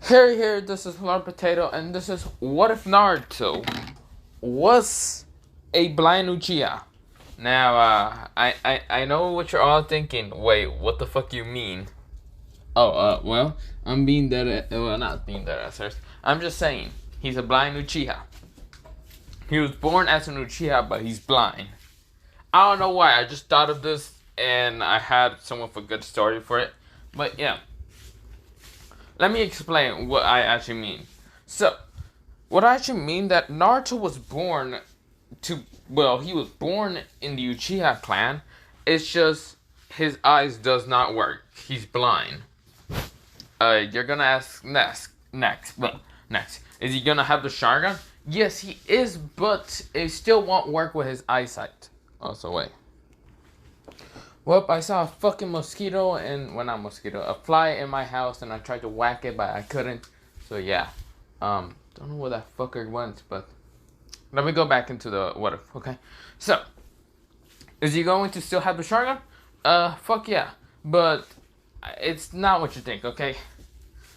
Here, this is Lord Potato, and this is What If Naruto was a blind Uchiha? Now, I know what you're all thinking. Wait, what the fuck you mean? Oh, well, I'm being dead. Well, not being dead at first. I'm just saying, he's a blind Uchiha. He was born as an Uchiha, but he's blind. I don't know why. I just thought of this, and I had somewhat of a good story for it. But yeah. Let me explain what I actually mean. So, what I actually mean that Naruto was born he was born in the Uchiha clan. It's just his eyes does not work. He's blind. You're gonna ask next. Is he gonna have the Sharingan? Yes, he is, but it still won't work with his eyesight. Also, wait. Well, I saw a fucking mosquito not mosquito, a fly in my house, and I tried to whack it, but I couldn't. So yeah, don't know where that fucker went, but let me go back into the what if. Okay, so is he going to still have the Sharingan? Fuck yeah, but it's not what you think. Okay,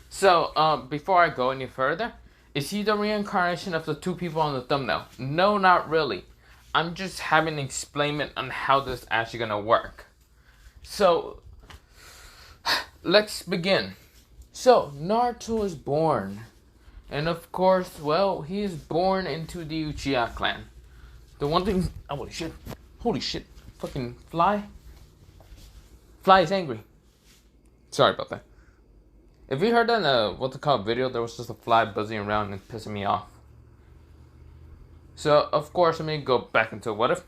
so before I go any further, is he the reincarnation of the two people on the thumbnail? No, not really. I'm just having an explainment on how this actually gonna work. So, let's begin. So, Naruto is born. And of course, well, he is born into the Uchiha clan. The one thing... Oh, holy shit. Fucking fly. Fly is angry. Sorry about that. If you heard that in a, video, there was just a fly buzzing around and pissing me off. So, of course, let me go back into what if.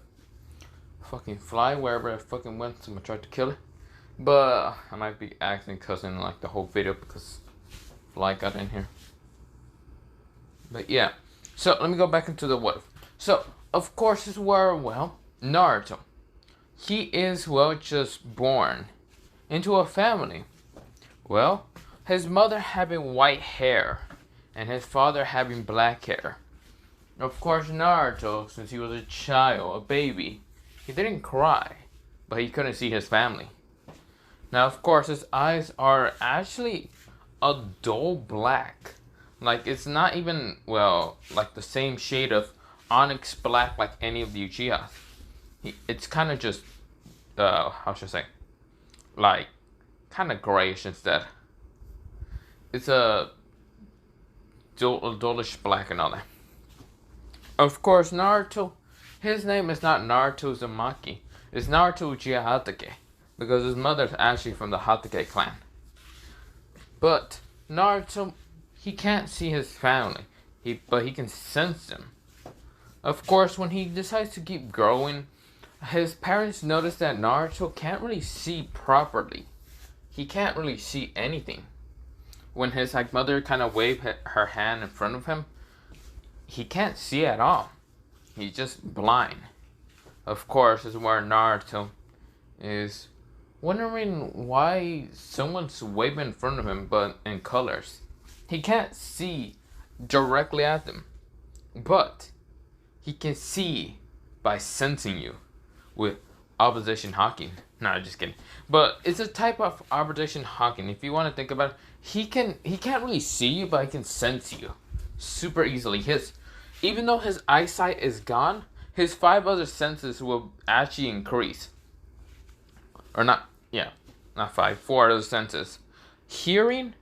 Fucking fly wherever it fucking went. Someone tried to kill it, but I might be acting cousin like the whole video because fly got in here. But yeah, so let me go back into the what if. So of course this is where Naruto, he is just born into a family. Well, his mother having white hair and his father having black hair. Of course Naruto, since he was a child, a baby, he didn't cry, but he couldn't see his family. Now, of course, his eyes are actually a dull black. Like, it's not even, like the same shade of onyx black like any of the Uchihas. It's kind of just, how should I say? Like, kind of grayish instead. It's a dullish black and all that. Of course, Naruto, his name is not Naruto Uzumaki. It's Naruto Uchiha Hatake, because his mother's actually from the Hatake clan. But Naruto, he can't see his family, but he can sense them. Of course, when he decides to keep growing, his parents notice that Naruto can't really see properly. He can't really see anything. When his mother kind of waved her hand in front of him, he can't see at all. He's just blind. Of course, this is where Naruto is wondering why someone's waving in front of him, but in colors. He can't see directly at them, but he can see by sensing you with opposition hawking. No, just kidding. But it's a type of opposition hawking. If you want to think about it, he can't really see you, but he can sense you super easily. Even though his eyesight is gone, his 5 other senses will actually increase. Or not 5, 4 other senses. Hearing,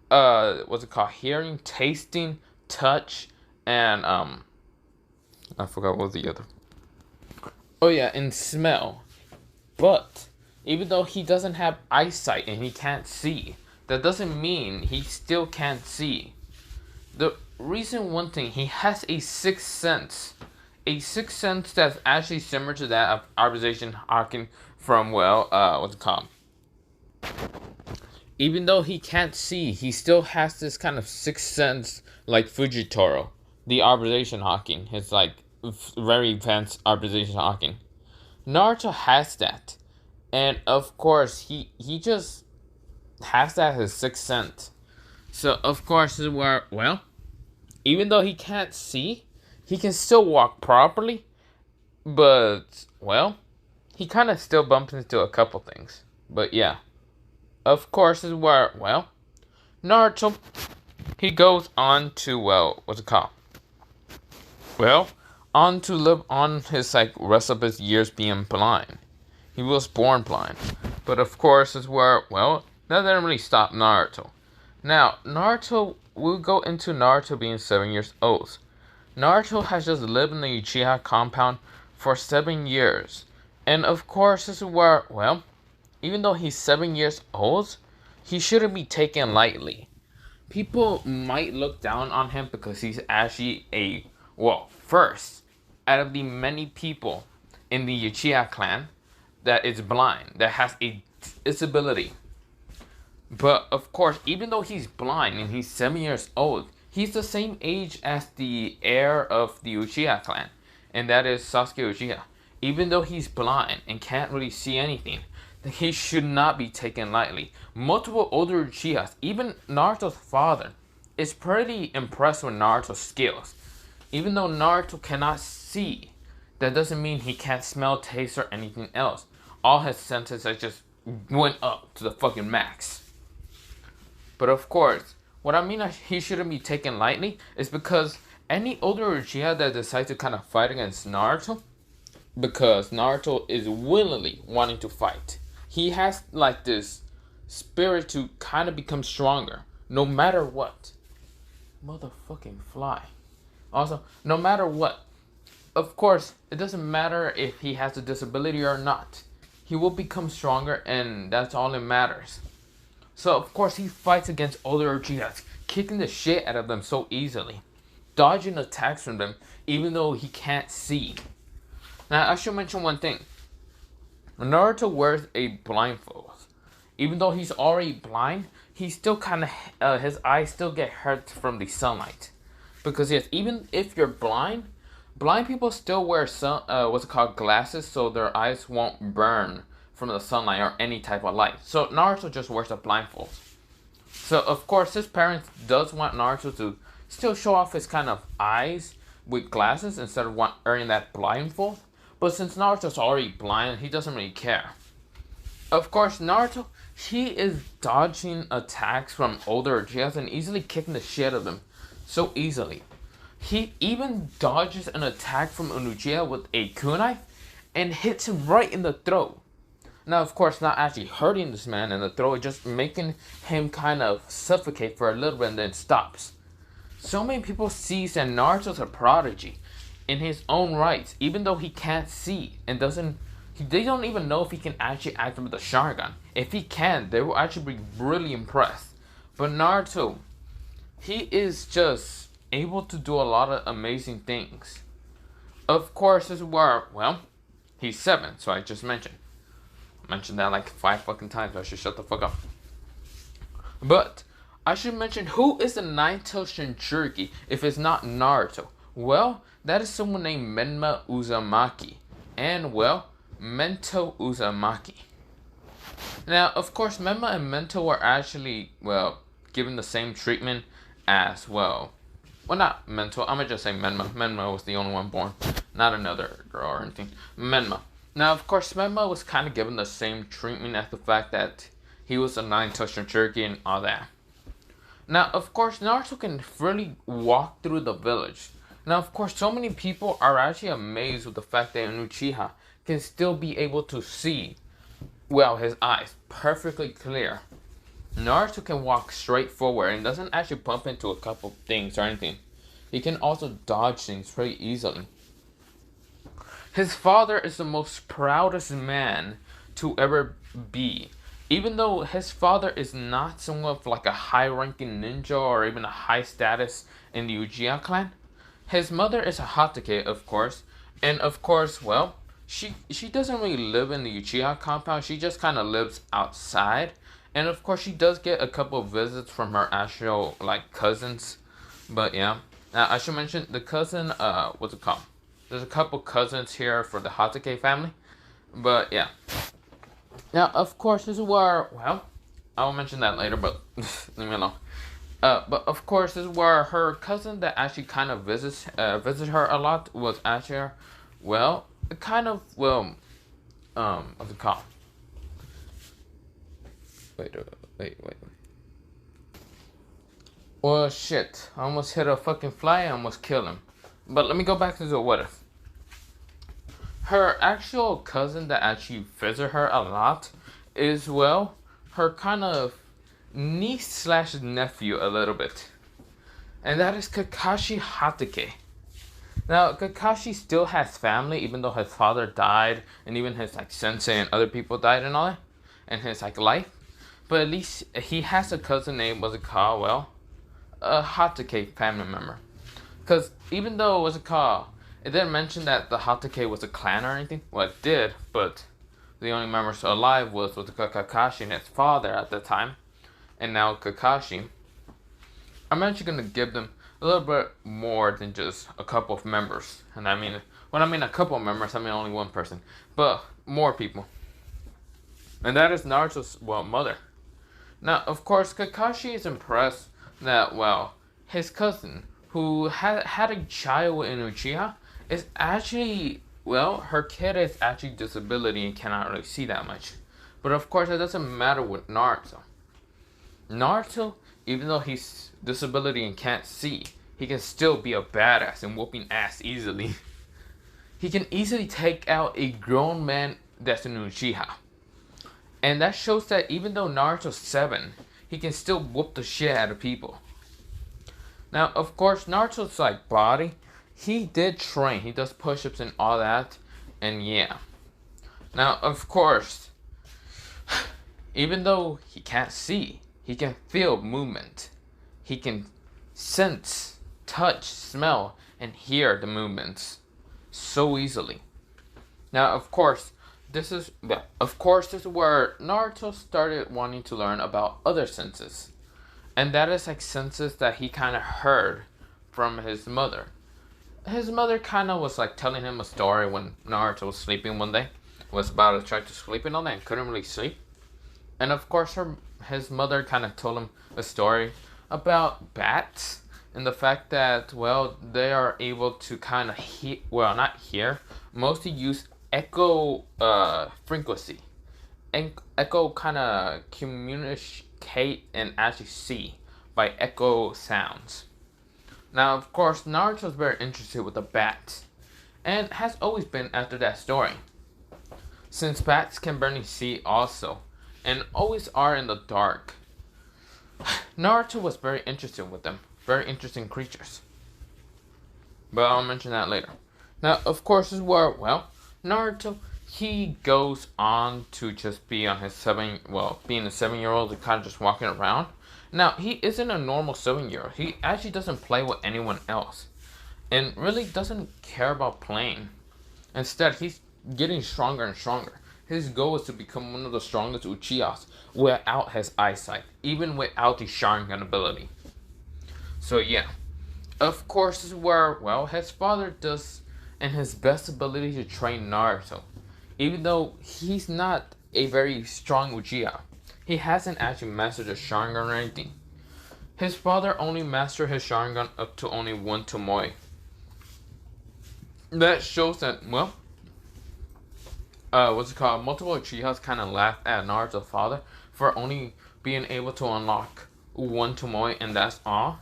what's it called? Hearing, tasting, touch, and I forgot what was the other. Oh yeah, and smell. But even though he doesn't have eyesight and he can't see, that doesn't mean he still can't see. The reason one thing, he has a sixth sense. A sixth sense that's actually similar to that of opposition hawking from, what's it called? Even though he can't see, he still has this kind of sixth sense like Fujitaro. The opposition hawking. It's like very advanced opposition hawking. Naruto has that. And of course, he just has that as his sixth sense. So, of course, this is where, even though he can't see, he can still walk properly. But, he kind of still bumps into a couple things. But, yeah. Of course, this is where, Naruto, he goes on to, well, what's it called? Well, on to live on his, like, rest of his years being blind. He was born blind. But of course, is where, well, that didn't really stop Naruto. Now, Naruto, we'll go into Naruto being 7 years old. Naruto has just lived in the Uchiha compound for 7 years. And of course, this is where, well, even though he's 7 years old, he shouldn't be taken lightly. People might look down on him because he's actually a, well, first, out of the many people in the Uchiha clan that is blind, that has a disability. But of course, even though he's blind and he's 7 years old, he's the same age as the heir of the Uchiha clan, and that is Sasuke Uchiha. Even though he's blind and can't really see anything, he should not be taken lightly. Multiple older Uchihas, even Naruto's father, is pretty impressed with Naruto's skills. Even though Naruto cannot see, that doesn't mean he can't smell, taste, or anything else. All his senses are just went up to the fucking max. But of course, what I mean he shouldn't be taken lightly is because any older Uchiha that decides to kind of fight against Naruto, because Naruto is willingly wanting to fight. He has like this spirit to kind of become stronger, no matter what. Motherfucking fly. Also, no matter what, of course, it doesn't matter if he has a disability or not. He will become stronger, and that's all that matters. So, of course, he fights against older Uchihas, kicking the shit out of them so easily, dodging attacks from them, even though he can't see. Now, I should mention one thing. Naruto wears a blindfold. Even though he's already blind, he still kind of, his eyes still get hurt from the sunlight. Because yes, even if you're blind people still wear glasses, so their eyes won't burn from the sunlight or any type of light. So Naruto just wears a blindfold. So of course his parents does want Naruto to still show off his kind of eyes with glasses instead of wearing that blindfold. But since Naruto's already blind, he doesn't really care. Of course, Naruto, he is dodging attacks from older Uchihas and easily kicking the shit out of them so easily. He even dodges an attack from an Uchiha with a kunai and hits him right in the throat. Now, of course, not actually hurting this man in the throat, just making him kind of suffocate for a little bit and then stops. So many people see that Naruto's a prodigy in his own rights, even though he can't see and they don't even know if he can actually activate the Sharingan. If he can, they will actually be really impressed. But Naruto, he is just able to do a lot of amazing things. Of course, this is where, well, he's 7, so I just mentioned that like 5 fucking times, so I should shut the fuck up. But I should mention who is the nine-tailed Shinjuki if it's not Naruto. Well, that is someone named Menma Uzumaki. And, well, Mento Uzumaki. Now, of course, Menma and Mento were actually, well, given the same treatment as, well, not Mento, I'm gonna just say Menma. Menma was the only one born, not another girl or anything. Menma. Now, of course, Menma was kind of given the same treatment as the fact that he was a nine-tailed Shinjuki and all that. Now, of course, Naruto can really walk through the village. Now, of course, so many people are actually amazed with the fact that an Uchiha can still be able to see, well, his eyes perfectly clear. Naruto can walk straight forward and doesn't actually bump into a couple things or anything. He can also dodge things pretty easily. His father is the most proudest man to ever be. Even though his father is not someone of like a high-ranking ninja or even a high status in the Uchiha clan, his mother is a Hatake, of course, and of course, well, she doesn't really live in the Uchiha compound. She just kind of lives outside, and of course, she does get a couple of visits from her actual like cousins. But yeah, now I should mention the cousin. What's it called? There's a couple cousins here for the Hatake family, but yeah. Now, of course, this is where, well, I'll mention that later, but leave me alone. But of course, this is where her cousin that actually kind of visits her a lot was actually, well, kind of, well, what's it called? Wait. Well, shit. I almost hit a fucking fly and almost killed him. But let me go back to the what if. Her actual cousin that actually visits her a lot is, well, her kind of niece slash nephew a little bit. And that is Kakashi Hatake. Now, Kakashi still has family, even though his father died, and even his like sensei and other people died and all that, and his like life. But at least he has a cousin named, what's it called? Well, a Hatake family member. Because even though it was a call, it didn't mention that the Hatake was a clan or anything. Well, it did, but the only members alive was Kakashi and his father at the time, and now Kakashi. I'm actually gonna give them a little bit more than just a couple of members, and I mean, when I mean a couple of members, I mean only one person, but more people, and that is Naruto's mother. Now, of course, Kakashi is impressed that his cousin, who had a child in Uchiha, is actually her kid is actually disability and cannot really see that much. But of course, it doesn't matter with Naruto. Naruto, even though he's disability and can't see, he can still be a badass and whooping ass easily. He can easily take out a grown man that's an Uchiha. And that shows that even though Naruto's 7, he can still whoop the shit out of people. Now, of course, Naruto's like body, he did train. He does push-ups and all that. And yeah. Now, of course, even though he can't see, he can feel movement. He can sense, touch, smell, and hear the movements so easily. Now, of course, this is where Naruto started wanting to learn about other senses. And that is like senses that he kind of heard from his mother. His mother kind of was like telling him a story when Naruto was sleeping one day. Was about to try to sleep and all that and couldn't really sleep. And of course, his mother kind of told him a story about bats and the fact that, they are able to kind of not hear, mostly use echo frequency. And echo kind of communicate and actually see by echo sounds. Now, of course, Naruto's very interested with the bats and has always been after that story. Since bats can barely see also, and always are in the dark, Naruto was very interested with them. Very interesting creatures. But I'll mention that later. Now, of course, this is where, Naruto, he goes on to just be on his being a 7-year-old and kind of just walking around. Now, he isn't a normal 7-year-old. He actually doesn't play with anyone else. And really doesn't care about playing. Instead, he's getting stronger and stronger. His goal is to become one of the strongest Uchihas without his eyesight, even without the Sharingan ability. So yeah, of course this is where, his father does and his best ability to train Naruto. Even though he's not a very strong Uchiha, he hasn't actually mastered the Sharingan or anything. His father only mastered his Sharingan up to only 1 Tomoe. That shows that, multiple Uchihas kind of laughed at Naruto's father for only being able to unlock 1 Tomoe, and that's all.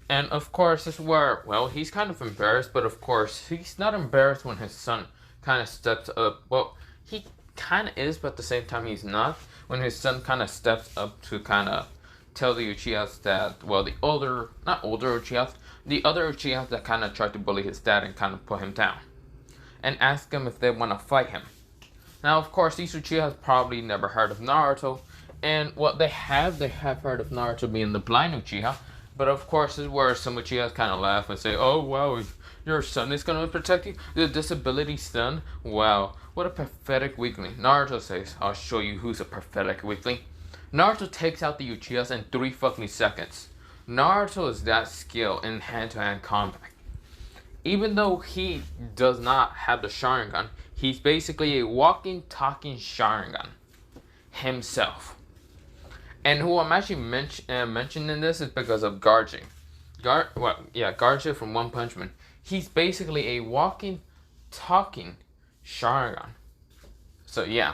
And of course, this is where, he's kind of embarrassed, but of course, he's not embarrassed when his son kind of steps up. Well, he kind of is, but at the same time, he's not. When his son kind of steps up to kind of tell the Uchihas that, the other Uchihas that kind of tried to bully his dad and kind of put him down. And ask him if they want to fight him. Now, of course, these Uchihas probably never heard of Naruto. And what they have heard of Naruto being the blind Uchiha. But of course, this is where some Uchihas kind of laugh and say, "Oh, wow, your son is going to protect you? The disability son? Wow, what a pathetic weakling." Naruto says, "I'll show you who's a pathetic weakling." Naruto takes out the Uchihas in 3 fucking seconds. Naruto is that skilled in hand-to-hand combat. Even though he does not have the Sharingan, he's basically a walking, talking Sharingan himself. And who I'm actually mentioning this is because of Garge. Garge from One Punch Man. He's basically a walking, talking Sharingan. So yeah.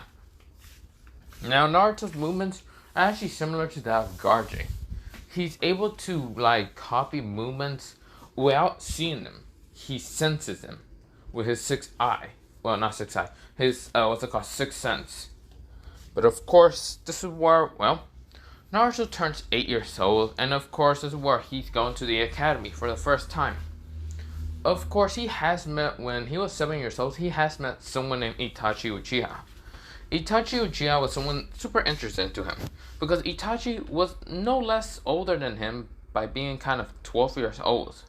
Now Naruto's movements are actually similar to that of Garge. he's able to like copy movements without seeing them. He senses them with his sixth eye. Well, not sixth eye. His what's it called? Sixth sense. But of course, this is where Naruto turns 8 years old, and of course, this is where he's going to the academy for the first time. Of course, he has met when he was 7 years old. He has met someone named Itachi Uchiha. Itachi Uchiha was someone super interested to him because Itachi was no less older than him by being kind of 12 years old.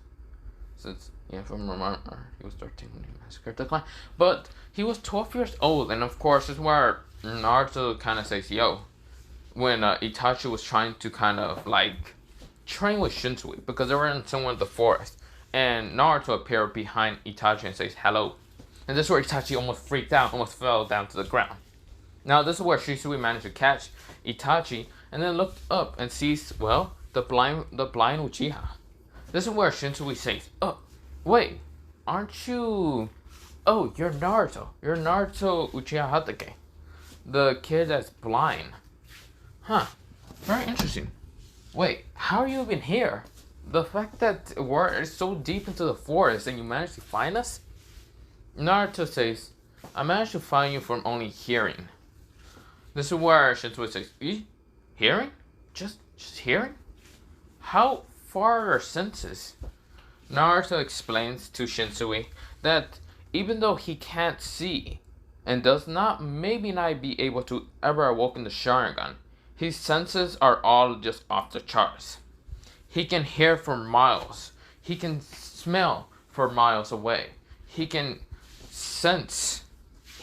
Since, yeah, if I remember, he was 13 when he massacred the clan. But he was 12 years old, and of course, this is where Naruto kind of says, yo, when Itachi was trying to kind of like train with Shisui because they were in somewhere in the forest, and Naruto appeared behind Itachi and says hello, and this is where Itachi almost freaked out, almost fell down to the ground. Now this is where Shisui managed to catch Itachi and then looked up and sees the blind Uchiha. This is where Shisui says, "Oh, wait, aren't you? Oh, you're Naruto. You're Naruto Uchiha Hatake, the kid that's blind." Huh. Very interesting. Wait, how are you even here? The fact that we're so deep into the forest and you managed to find us? Naruto says, I managed to find you from only hearing. This is where Shisui says, hearing? Just hearing? How far are our senses? Naruto explains to Shisui that even though he can't see and does not maybe not be able to ever awaken the Sharingan, his senses are all just off the charts. He can hear for miles. He can smell for miles away. He can sense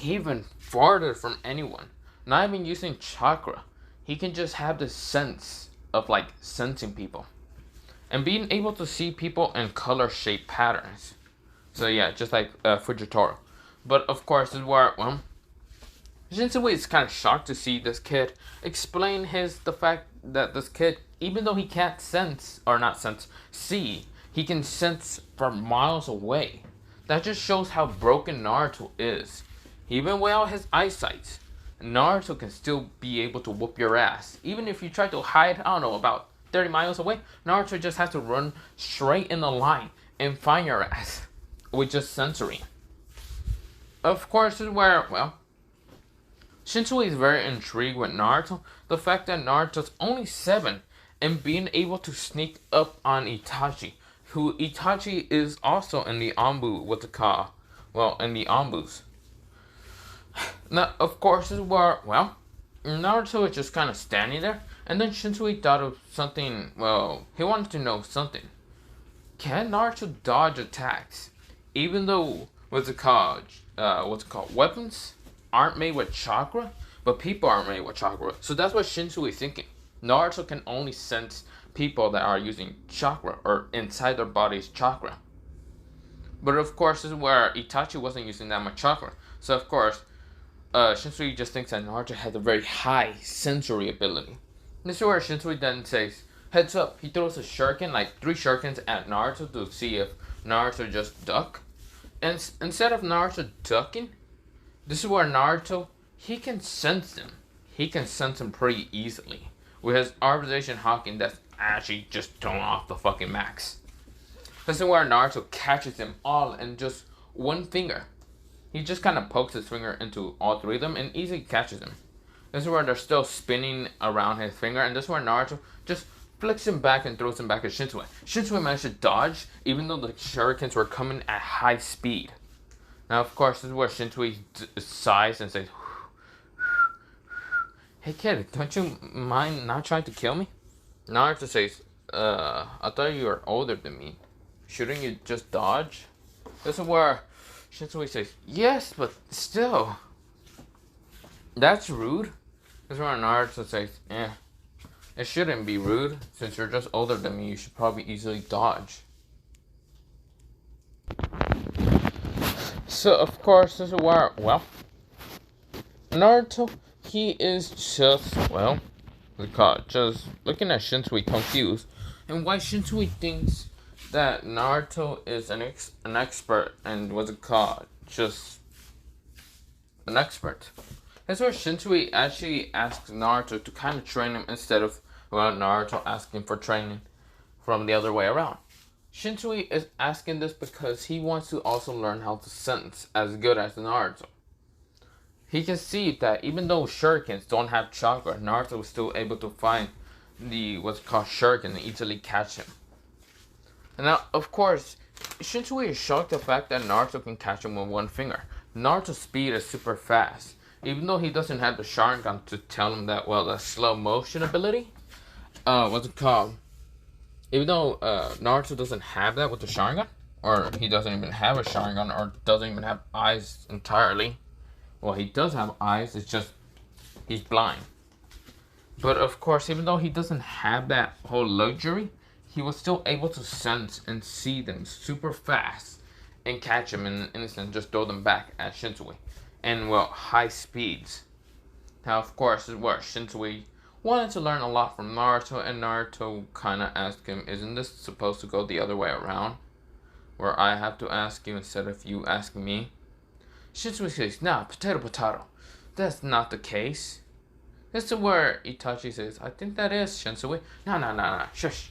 even farther from anyone. Not even using chakra. He can just have the sense of like sensing people. And being able to see people in color shape patterns. So yeah, just like Fujitaro. But of course, this is where, Shisui is kind of shocked to see this kid explain the fact that this kid, even though he can't see, he can sense from miles away. That just shows how broken Naruto is. Even without his eyesight, Naruto can still be able to whoop your ass. Even if you try to hide, I don't know, about 30 miles away, Naruto just has to run straight in a line and find your ass with just sensory. Of course, this is where, Shisui is very intrigued with Naruto. The fact that Naruto's only 7 and being able to sneak up on Itachi, who Itachi is also in the Anbu with the Ka. In the Anbus. Now, of course, this is where, Naruto is just kind of standing there, and then Shisui thought of something, he wanted to know something. Can Naruto dodge attacks? Even though, weapons aren't made with chakra, but people aren't made with chakra. So that's what Shisui is thinking. Naruto can only sense people that are using chakra, or inside their body's chakra. But of course, this is where Itachi wasn't using that much chakra. So of course, Shisui just thinks that Naruto has a very high sensory ability. This is where Shisui then says, heads up. He throws a shuriken, like 3 shurikens at Naruto to see if Naruto just duck. And instead of Naruto ducking, this is where Naruto, he can sense them. He can sense them pretty easily. With his Arbization Hawking that's actually just thrown off the fucking max. This is where Naruto catches them all in just one finger. He just kind of pokes his finger into all 3 of them and easily catches them. This is where they're still spinning around his finger, and this is where Naruto just flicks him back and throws him back at Shisui. Shisui managed to dodge, even though the shurikens were coming at high speed. Now, of course, this is where Shisui sighs and says, hey kid, don't you mind not trying to kill me? Naruto says, I thought you were older than me. Shouldn't you just dodge? This is where Shisui says, yes, but still. That's rude. This is where Naruto says, it shouldn't be rude. Since you're just older than me, you should probably easily dodge. So, of course, this is where, Naruto, he is just, just looking at Shisui confused. And why Shisui thinks that Naruto is an expert and just an expert. That's where Shisui actually asks Naruto to kind of train him instead of Well, Naruto asking for training from the other way around. Shisui is asking this because he wants to also learn how to sense as good as Naruto. He can see that even though shurikens don't have chakra, Naruto is still able to find the what's called shuriken and easily catch him. And now, of course, Shisui is shocked at the fact that Naruto can catch him with one finger. Naruto's speed is super fast. Even though he doesn't have the Sharingan to tell him that, well, the slow motion ability, what's it called? Even though Naruto doesn't have that with the Sharingan, or he doesn't even have a Sharingan, or doesn't even have eyes entirely. Well, he does have eyes, it's just he's blind. But of course, even though he doesn't have that whole luxury, he was still able to sense and see them super fast and catch them in an instant, just throw them back at Shisui. And well, high speeds. Now, of course, is where Shisui wanted to learn a lot from Naruto, and Naruto kind of asked him, isn't this supposed to go the other way around? Where I have to ask you instead of you asking me? Shisui says, nah, potato. That's not the case. This is where Itachi says, I think that is, Shisui. No. Shush,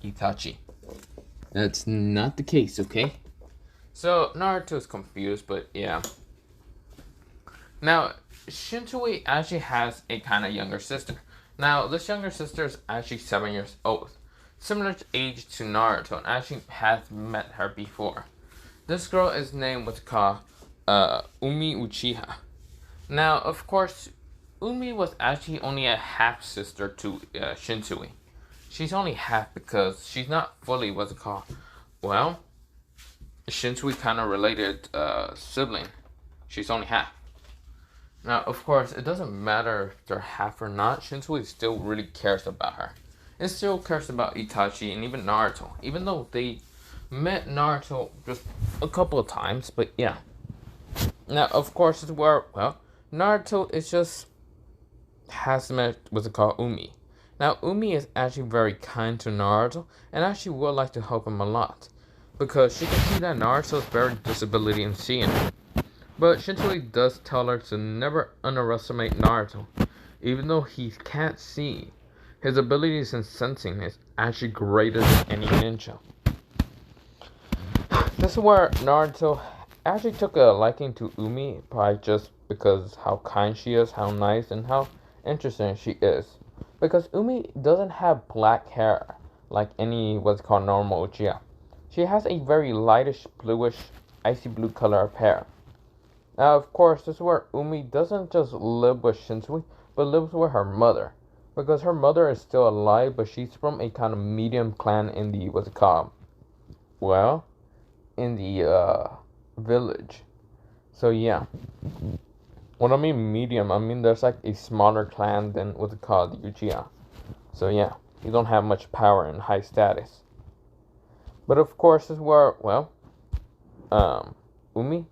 Itachi. That's not the case, okay? So, Naruto's confused, but yeah. Now, Shisui actually has a kind of younger sister. Now, this younger sister is actually 7 years old. Similar age to Naruto, and actually has met her before. This girl is named what's called Umi Uchiha. Now, of course, Umi was actually only a half-sister to Shisui. She's only half because she's not fully what's it called. Well, Shisui kind of related sibling. She's only half. Now, of course, it doesn't matter if they're half or not. Shisui still really cares about her. It still cares about Itachi and even Naruto. Even though they met Naruto just a couple of times, but yeah. Now, of course, it's where, well, Naruto is just has met what's it called Umi. Now, Umi is actually very kind to Naruto and actually would like to help him a lot because she can see that Naruto is very disability in seeing. But Shisui does tell her to never underestimate Naruto, even though he can't see. His abilities in sensing is actually greater than any ninja. This is where Naruto actually took a liking to Umi, probably just because how kind she is, how nice, and how interesting she is. Because Umi doesn't have black hair like any what's called normal Uchiha. She has a very lightish, bluish, icy blue color of hair. Now, of course, this is where Umi doesn't just live with Shisui, but lives with her mother. Because her mother is still alive, but she's from a kind of medium clan in the, what's it called? Well, in the village. So yeah. When I mean medium, I mean there's like a smaller clan than what's it called, the Uchiha. So yeah, you don't have much power and high status. But of course, this is where, well, Umi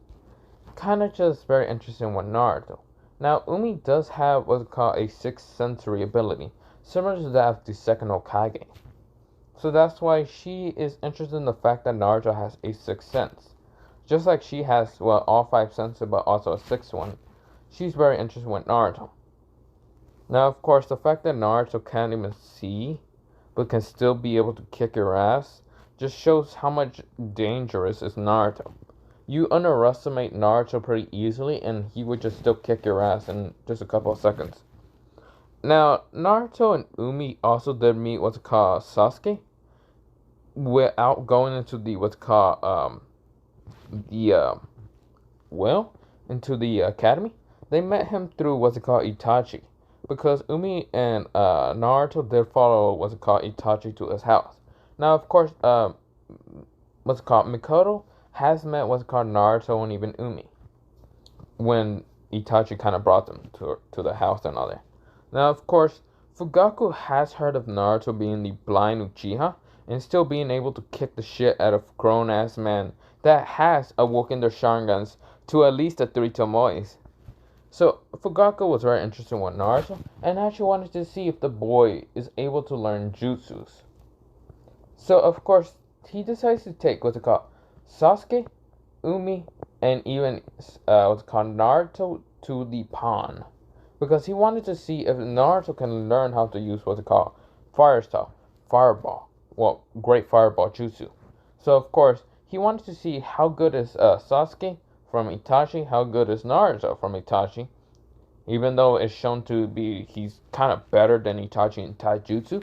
kind of just very interesting with Naruto. Now, Umi does have what's called a sixth sensory ability, similar to that of the second Hokage. So that's why she is interested in the fact that Naruto has a sixth sense. Just like she has, well, all five senses, but also a sixth one. She's very interested with Naruto. Now, of course, the fact that Naruto can't even see, but can still be able to kick your ass, just shows how much dangerous is Naruto. You underestimate Naruto pretty easily, and he would just still kick your ass in just a couple of seconds. Now, Naruto and Umi also did meet what's called Sasuke, without going into the what's called into the academy. They met him through what's called Itachi, because Umi and Naruto did follow what's called Itachi to his house. Now, of course, what's called Mikoto has met what's called Naruto and even Umi when Itachi kind of brought them to the house and all that. Now, of course, Fugaku has heard of Naruto being the blind Uchiha and still being able to kick the shit out of grown-ass men that has awoken their Sharingans to at least the 3 Tomoes. So, Fugaku was very interested in Naruto and actually wanted to see if the boy is able to learn jutsus. So, of course, he decides to take what's it called Sasuke, Umi, and even what's called Naruto to the pond. because he wanted to see if Naruto can learn how to use what's it called fire style, fireball. Well, great fireball jutsu. So of course he wanted to see how good is Sasuke from Itachi, how good is Naruto from Itachi. Even though it's shown to be he's kind of better than Itachi in taijutsu,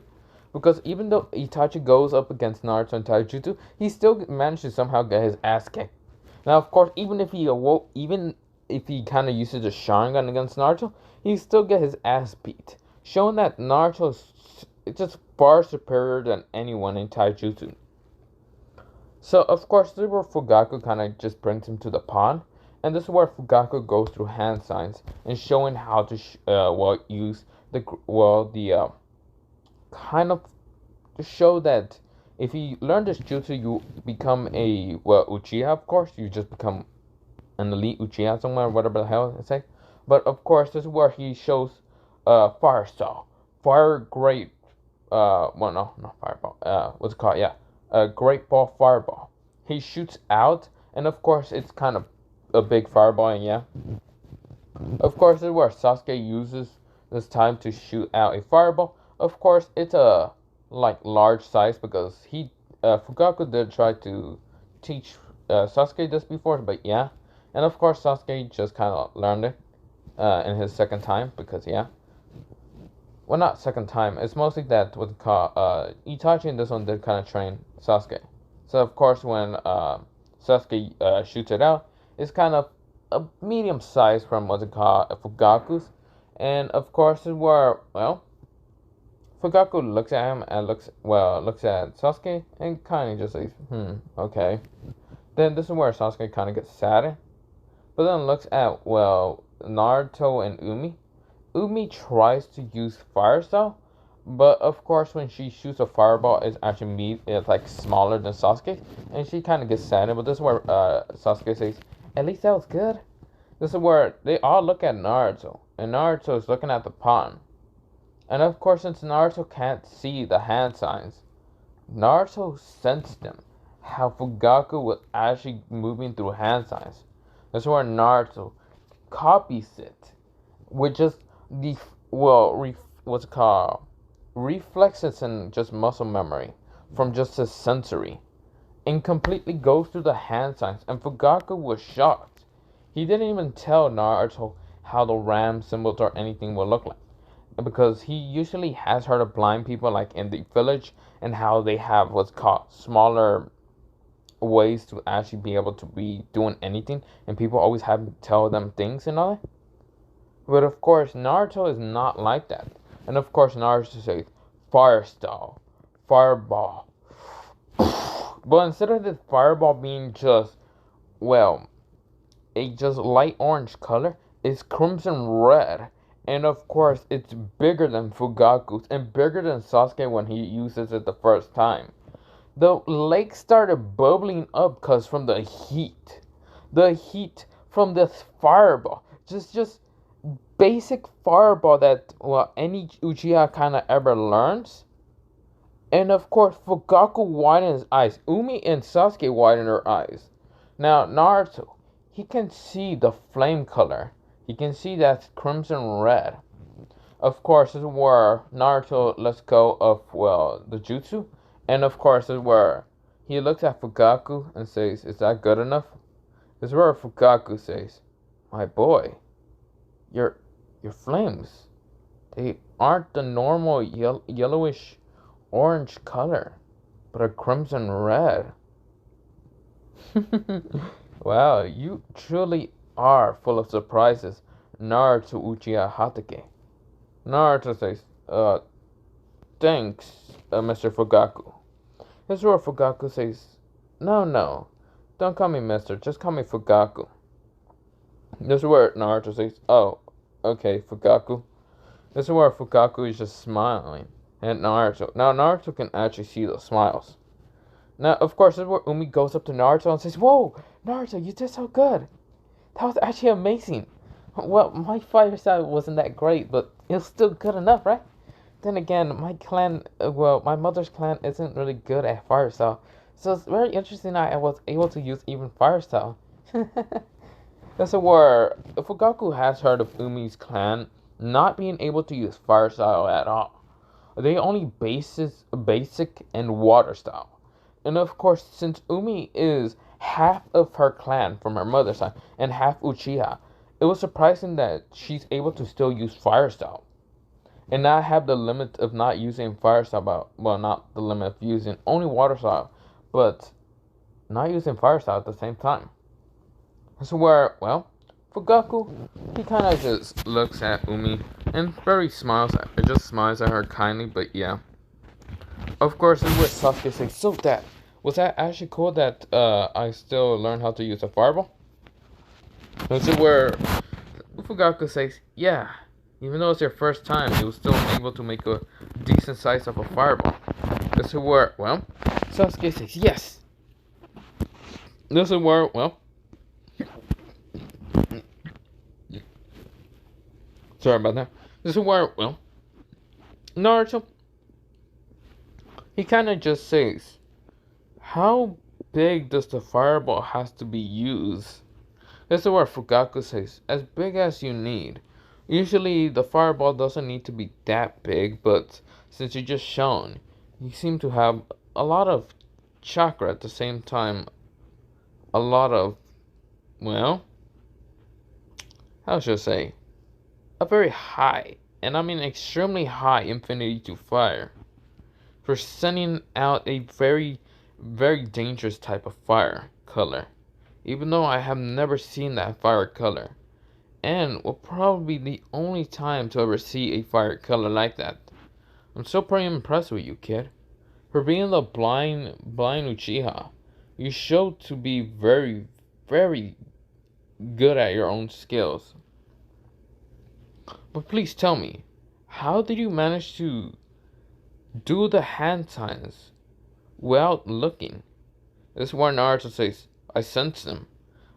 because even though Itachi goes up against Naruto in taijutsu, he still managed to somehow get his ass kicked. Now, of course, even if he kind of uses the Sharingan against Naruto, he still get his ass beat, showing that Naruto is just far superior than anyone in taijutsu. So, of course, this is where Fugaku kind of just brings him to the pond, and this is where Fugaku goes through hand signs and showing how to use the kind of to show that if you learn this jutsu, you become a Uchiha. Of course, you just become an elite Uchiha somewhere, whatever the hell I say. But of course, this is where he shows fire style, fire great. Well, no, not fireball. What's it called? Yeah, great ball fireball. He shoots out, and of course, it's kind of a big fireball, and yeah. Of course, this is where Sasuke uses this time to shoot out a fireball. Of course, it's a large size because Fugaku did try to teach Sasuke this before, but yeah. And of course, Sasuke just kind of learned it in his second time because yeah. Well, not second time. It's mostly that what call Itachi in this one did kind of train Sasuke. So of course, when Sasuke shoots it out, it's kind of a medium size from what's it called Fugaku's, and of course, it were Fugaku looks at him and looks at Sasuke and kind of just says, okay. Then this is where Sasuke kind of gets sad, but then looks at Naruto and Umi. Umi tries to use fire style, but of course when she shoots a fireball, it's like smaller than Sasuke, and she kind of gets sad. But this is where Sasuke says, "At least that was good." This is where they all look at Naruto, and Naruto is looking at the pond. And of course, since Naruto can't see the hand signs, Naruto sensed them. How Fugaku was actually moving through hand signs. That's where Naruto copies it with just what's it called? Reflexes and just muscle memory from just his sensory, and completely goes through the hand signs. And Fugaku was shocked. He didn't even tell Naruto how the ram symbols or anything will look like, because he usually has heard of blind people like in the village and how they have what's called smaller ways to actually be able to be doing anything, and people always have to tell them things and all that. But of course, Naruto is not like that. And of course, Naruto says, fire style, fireball. But instead of the fireball being just, a just light orange color, it's crimson red. And of course, it's bigger than Fugaku's and bigger than Sasuke when he uses it the first time. The lake started bubbling up because from the heat. The heat from this fireball. Just basic fireball that any Uchiha kind of ever learns. And of course, Fugaku widened his eyes. Umi and Sasuke widened their eyes. Now, Naruto, he can see the flame color. He can see that crimson red. Of course, this is where Naruto lets go of, the jutsu. And of course, this is where he looks at Fugaku and says, is that good enough? This is where Fugaku says, my boy, your flames, they aren't the normal yellowish orange color, but a crimson red. Wow, you truly are full of surprises, Naruto Uchiha Hatake. Naruto says, thanks, Mr. Fugaku. This is where Fugaku says, no, don't call me Mister, just call me Fugaku. This is where Naruto says, oh, okay, Fugaku. This is where Fugaku is just smiling at Naruto. Now, Naruto can actually see those smiles. Now, of course, this is where Umi goes up to Naruto and says, whoa, Naruto, you did so good. That was actually amazing. Well, my fire style wasn't that great, but it was still good enough, right? Then again, my clan, my mother's clan isn't really good at fire style. So it's very interesting that I was able to use even fire style. That's where Fugaku has heard of Umi's clan not being able to use fire style at all. They only basic and water style. And of course, since Umi is half of her clan from her mother's side and half Uchiha, it was surprising that she's able to still use fire style and not have the limit of not using fire style. Well, not the limit of using only water style, but not using fire style at the same time. So where, well, Fugaku, he kind of just looks at Umi and just smiles at her kindly, but yeah. Of course, it was Sasuke saying, so that, was that actually cool that I still learned how to use a fireball? And so where Fugaku says, yeah, even though it's your first time, you were still able to make a decent size of a fireball. This is where, well, Sasuke says, yes. This is where, well, sorry about that. This is where, well, Naruto, he kind of just says, how big does the fireball has to be used? This is where Fugaku says, as big as you need. Usually the fireball doesn't need to be that big, but since you just shown, you seem to have a lot of chakra at the same time. A lot of, well, how should I say, a very high, and I mean extremely high infinity to fire, for sending out a very, very dangerous type of fire color, even though I have never seen that fire color, and will probably be the only time to ever see a fire color like that. I'm so pretty impressed with you, kid. For being the blind Uchiha, you show to be very, very good at your own skills. But please tell me, how did you manage to do the hand signs without looking? This is where Naruto says, I sense them.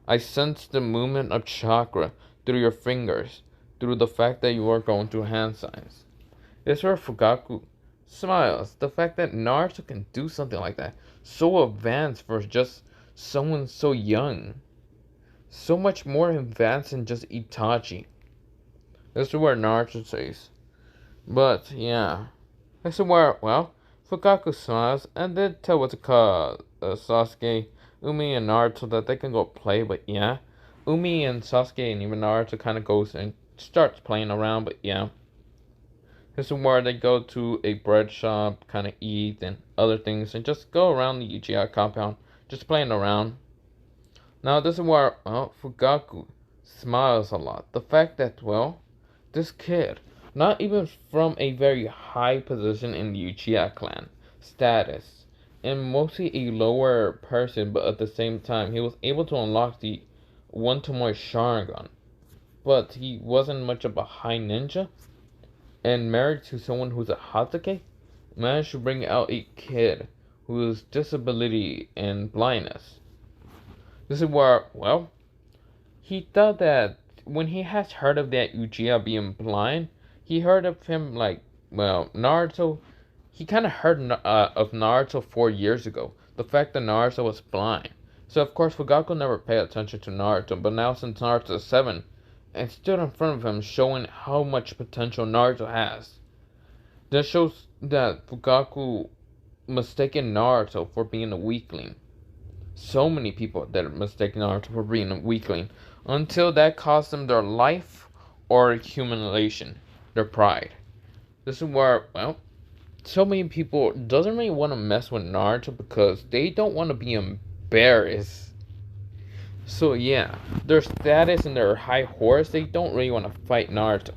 I sense the movement of chakra through your fingers, through the fact that you are going through hand signs. This is where Fugaku smiles. The fact that Naruto can do something like that, so advanced for just someone so young. So much more advanced than just Itachi. This is where Naruto says. But, yeah. This is where, well, Fugaku smiles and then tell what to call Sasuke, Umi, and Naruto that they can go play, but yeah. Umi and Sasuke and even Naruto kind of goes and starts playing around, but yeah. This is where they go to a bread shop, kind of eat and other things, and just go around the Uchiha compound, just playing around. Now this is where, well, Fugaku smiles a lot. The fact that, well, this kid, not even from a very high position in the Uchiha clan, status, and mostly a lower person, but at the same time, he was able to unlock the one-to-one Sharingan. But he wasn't much of a high ninja, and married to someone who's a Hatake, managed to bring out a kid whose disability and blindness. This is where, well, he thought that when he has heard of that Uchiha being blind, he heard of him like, well, Naruto. He kind of heard of Naruto 4 years ago. The fact that Naruto was blind. So of course Fugaku never paid attention to Naruto, but now since Naruto is 7, and stood in front of him showing how much potential Naruto has. That shows that Fugaku mistaken Naruto for being a weakling. So many people that mistake Naruto for being a weakling, until that cost them their life or humiliation, their pride. This is where, well, so many people doesn't really want to mess with Naruto because they don't want to be embarrassed. So yeah, their status and their high horse, they don't really want to fight Naruto.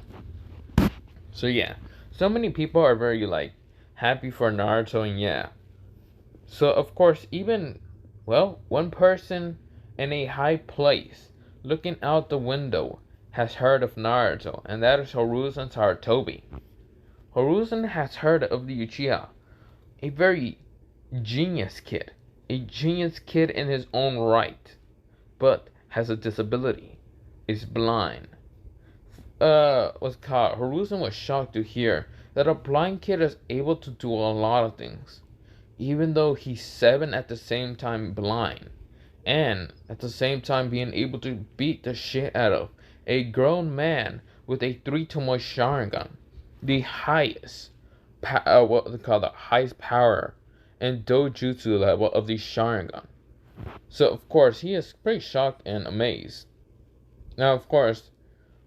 So yeah, so many people are very like happy for Naruto, and yeah. So of course, even, well, one person in a high place looking out the window has heard of Naruto, and that is Hiruzen Sarutobi. Hiruzen has heard of the Uchiha, a very genius kid, a genius kid in his own right, but has a disability, is blind. Hiruzen was shocked to hear that a blind kid is able to do a lot of things, even though he's 7 at the same time blind, and at the same time being able to beat the shit out of a grown man with a 3-to-1 Sharingan, the highest, what they call the highest power and dojutsu level of the Sharingan. So of course he is pretty shocked and amazed. Now of course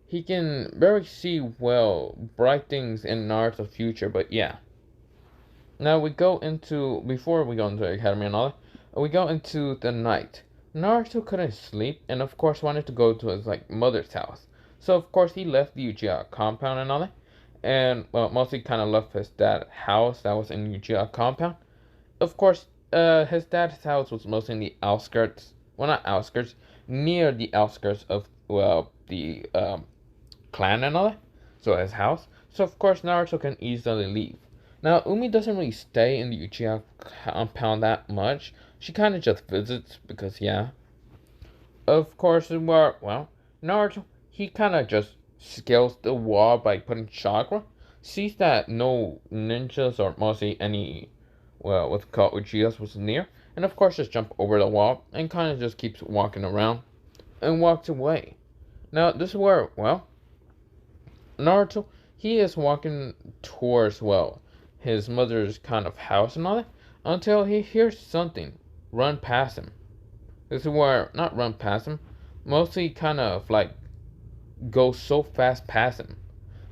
he can very see well bright things in Naruto's future, but yeah. Now before we go into the academy and all that, we go into the night. Naruto couldn't sleep and of course wanted to go to his mother's house. So of course he left the Uchiha compound and all that. And well, mostly kind of left his dad's house that was in Uchiha compound. Of course, his dad's house was mostly in the outskirts. Well, not outskirts, near the outskirts of the clan and all that. So his house. So of course Naruto can easily leave. Now, Umi doesn't really stay in the Uchiha compound that much. She kind of just visits because, yeah. Of course, Naruto, he kind of just scales the wall by putting chakra. Sees that no ninjas or mostly any, what's called Uchihas was near. And of course, just jump over the wall and kind of just keeps walking around and walks away. Now, this is where, Naruto, he is walking towards, his mother's kind of house and all that, until he hears something run past him. This is where, not run past him, mostly kind of go so fast past him.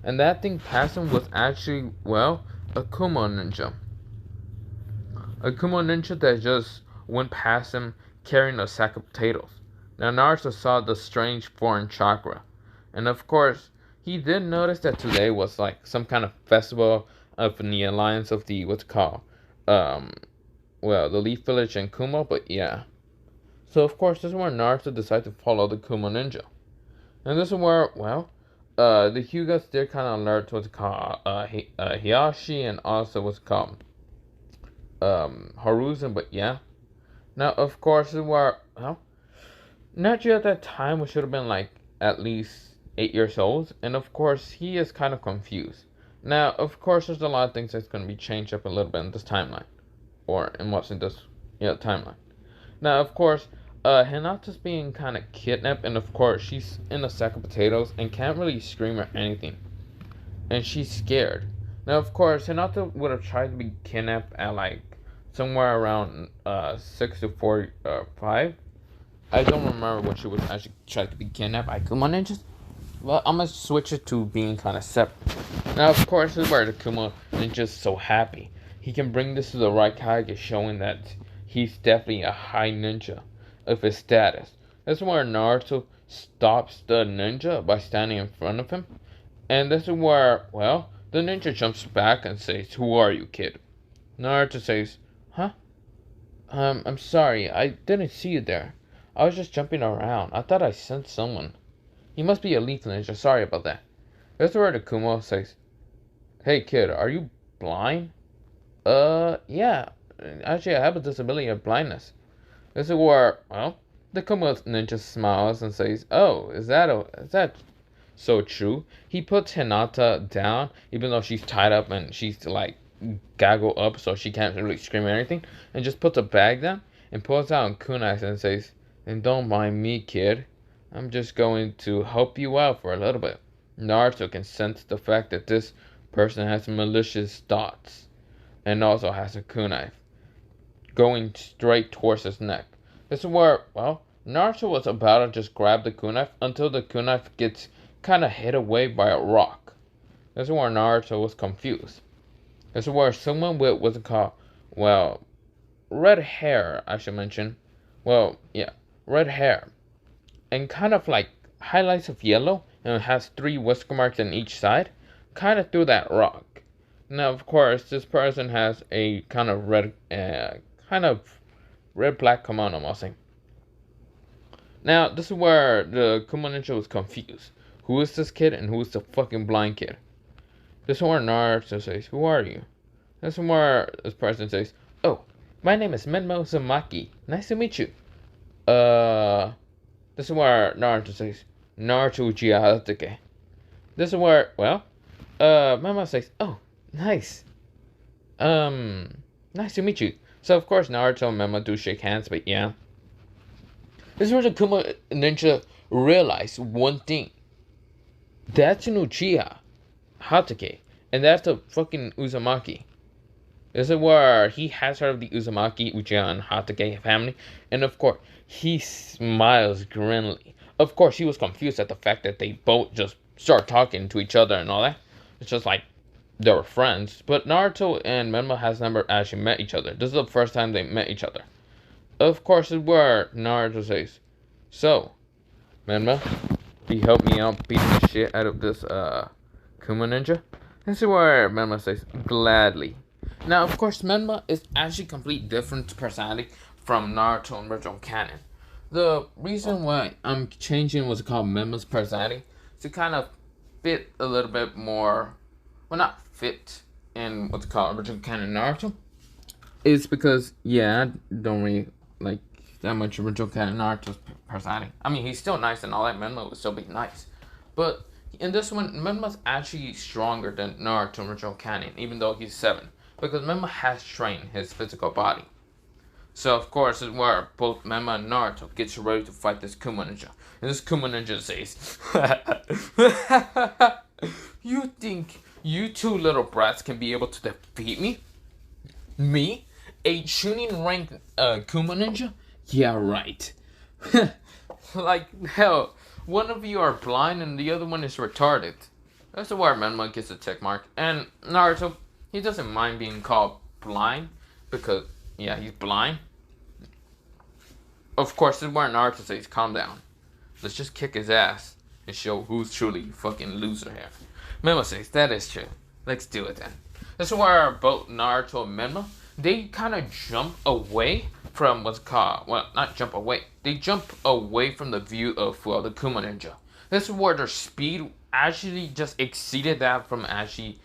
And that thing past him was actually, a Kumo ninja. A Kumo ninja that just went past him carrying a sack of potatoes. Now Naruto saw the strange foreign chakra. And of course, he did notice that today was some kind of festival of the alliance of the the Leaf Village and Kumo, but yeah. So of course this is where Naruto decided to follow the Kumo ninja. And this is where, the Hyugas did kind of learn what's called Hiyashi and also what's called Haruzen, but yeah. Now of course this is where, Naruto at that time should have been at least 8 years old, and of course he is kind of confused. Now, of course, there's a lot of things that's going to be changed up a little bit in this timeline. Or in what's in this timeline. Now, of course, Hinata's being kind of kidnapped. And of course, she's in a sack of potatoes and can't really scream or anything. And she's scared. Now, of course, Hinata would have tried to be kidnapped at somewhere around 6 to 5. I don't remember when she was actually tried to be kidnapped by Kumo ninjas. Well, I'm going to switch it to being kind of separate. Now, of course, this is where the Kumo ninja's so happy. He can bring this to the right Hokage, showing that he's definitely a high ninja of his status. This is where Naruto stops the ninja by standing in front of him. And this is where, the ninja jumps back and says, "Who are you, kid?" Naruto says, "Huh? I'm sorry, I didn't see you there. I was just jumping around. I thought I sent someone. You must be a Leaf Ninja, sorry about that." This is where the Kumo says, "Hey kid, are you blind?" Yeah. Actually, I have a disability of blindness." This is where, the Kumo ninja smiles and says, "Oh, is that so true?" He puts Hinata down, even though she's tied up and she's gaggle up so she can't really scream or anything, and just puts a bag down and pulls out kunais and says, "And don't mind me, kid. I'm just going to help you out for a little bit." Naruto can sense the fact that this person has malicious thoughts and also has a kunai going straight towards his neck. This is where, Naruto was about to just grab the kunai until the kunai gets kind of hit away by a rock. This is where Naruto was confused. This is where someone with what's it called, red hair, I should mention. Red hair. And kind of highlights of yellow, and it has 3 whisker marks on each side, kind of threw that rock. Now, of course, this person has a kind of red-black kimono, mostly. Now, this is where the Kumo ninja was confused. Who is this kid and who is the fucking blind kid? This is where Naruto says, "Who are you?" This is where this person says, "Oh, my name is Menma Uzumaki. Nice to meet you." This is where Naruto says, "Naruto Uchiha Hatake." This is where, Menma says, "Oh, nice. Nice to meet you." So, of course, Naruto and Menma do shake hands, but yeah. This is where the Kumo ninja realized one thing. That's an Uchiha, Hatake, and that's the fucking Uzumaki. This is where he has heard of the Uzumaki, Uchiha, and Hatake family, and of course, he smiles grimly. Of course, he was confused at the fact that they both just start talking to each other and all that. It's just like they were friends, but Naruto and Menma has never actually met each other. This is the first time they met each other. Of course, it's where Naruto says, "So, Menma, can you help me out beating the shit out of this Kuma ninja?" This is where Menma says, "Gladly." Now, of course, Menma is actually completely different personality from Naruto and original canon. The reason why I'm changing what's called Menma's personality to kind of fit a little bit more, well, not fit in what's called original canon Naruto, is because, yeah, I don't really like that much original canon Naruto's personality. I mean, he's still nice and all that. Menma would still be nice. But in this one, Menma's actually stronger than Naruto in original canon, even though he's 7. Because Menma has trained his physical body. So, of course, is where both Menma and Naruto gets ready to fight this Kuma ninja. And this Kuma ninja says, "You think you two little brats can be able to defeat me? Me? A Chunin ranked Kuma ninja? Yeah, right." Like, hell, one of you are blind and the other one is retarded. That's where Menma gets a tick mark. And Naruto, he doesn't mind being called blind because, yeah, he's blind. Of course, this is where Naruto says, "Calm down. Let's just kick his ass and show who's truly fucking loser here." Menma says, "That is true. Let's do it then." This is where both Naruto and Menma, they kind of jump away from what's called, well, not jump away. They jump away from the view of, well, the Kuma ninja. This is where their speed actually just exceeded that from actually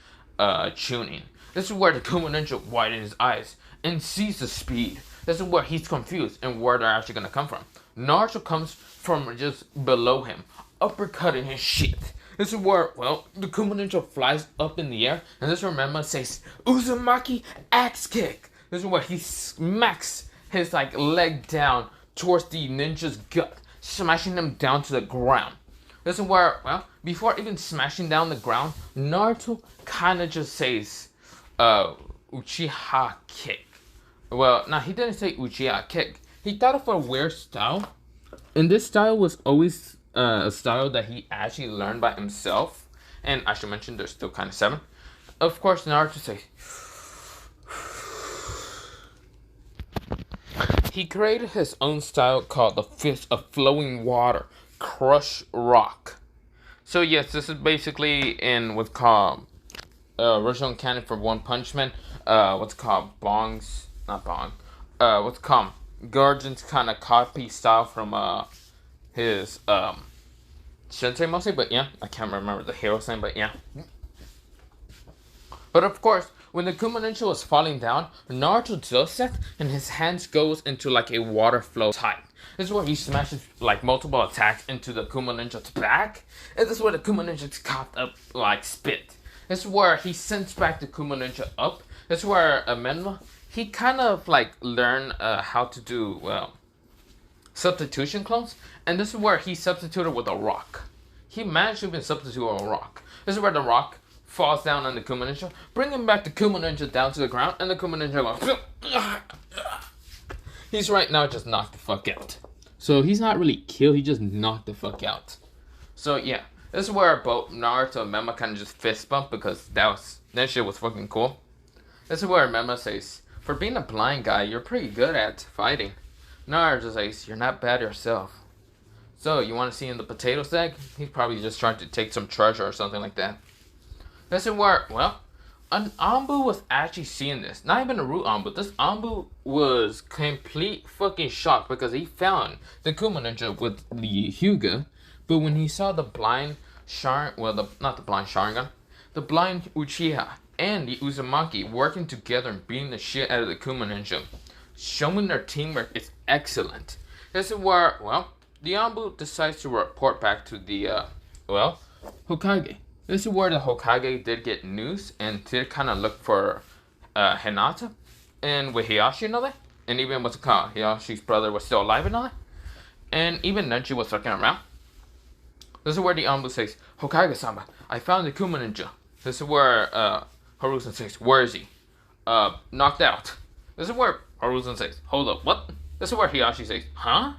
tuning. This is where the Kuma ninja widens his eyes and sees the speed. This is where he's confused and where they're actually gonna come from. Naruto comes from just below him, uppercutting his shit. This is where, well, the Kuma ninja flies up in the air, and this is where Menma says, "Uzumaki axe kick." This is where he smacks his leg down towards the ninja's gut, smashing him down to the ground. This is where, well, before even smashing down the ground, Naruto kind of just says, "Uchiha kick." Well, now he didn't say Uchiha kick. He thought of a weird style, and this style was always a style that he actually learned by himself. And I should mention, there's still kind of 7. Of course, Naruto says, he created his own style called the Fist of Flowing Water, Crush Rock. So yes, this is basically in what's called original canon for One Punch Man. What's called Bong's, not Bong. What's called Guardian's kind of copy style from his Sensei mostly, but yeah, I can't remember the hero's name, but yeah. But of course, when the Kuma ninja was falling down, Naruto does that, and his hands goes into like a water flow type. This is where he smashes like multiple attacks into the Kuma ninja's back, and this is where the Kuma ninja's caught up like spit. This is where he sends back the Kuma ninja up. This is where Menma, he kind of like learned how to do, well, substitution clones, and this is where he substituted with a rock. He managed to even substitute with a rock. This is where the rock falls down on the Kuma ninja, bringing back the Kuma ninja down to the ground, and the Kuma ninja goes, he's right now just knocked the fuck out. So he's not really killed, he just knocked the fuck out. So yeah, this is where both Naruto and Menma kind of just fist bump, because that shit was fucking cool. This is where Menma says, "For being a blind guy, you're pretty good at fighting." Naruto says, "You're not bad yourself." So, you want to see in the potato sack? He's probably just trying to take some treasure or something like that. This is where, well, an Anbu was actually seeing this. Not even a root Anbu. This Anbu was complete fucking shocked because he found the Kuma ninja with the Hyuga. But when he saw the blind not the blind Sharingan, the blind Uchiha and the Uzumaki working together and beating the shit out of the Kuma ninja, showing their teamwork is excellent. This is where, well, the Anbu decides to report back to the, Hokage. This is where the Hokage did get news and did kind of look for Hinata and with Hiyashi and all that. And even what's it called? Hiyashi's brother was still alive and all that. And even Neji was looking around. This is where the Anbu says, Hokage-sama, I found the Kuma ninja. This is where Haruzen says, where is he? Knocked out. This is where Haruzen says, hold up, what? This is where Hiyashi says, huh?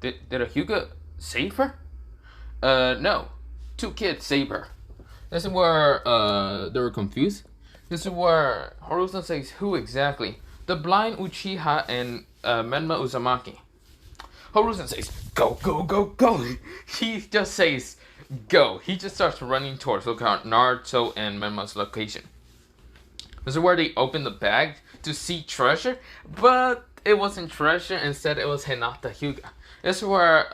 Did a Hyuga save her? No. 2 kids saved her. This is where they were confused. This is where Haruzen says, who exactly? The blind Uchiha and Menma Uzumaki. Haruzen says, go, go, go, go. He just says, go. He just starts running towards Naruto and Menma's location. This is where they open the bag to see treasure, but it wasn't treasure. Instead, it was Hinata Hyuga. This is where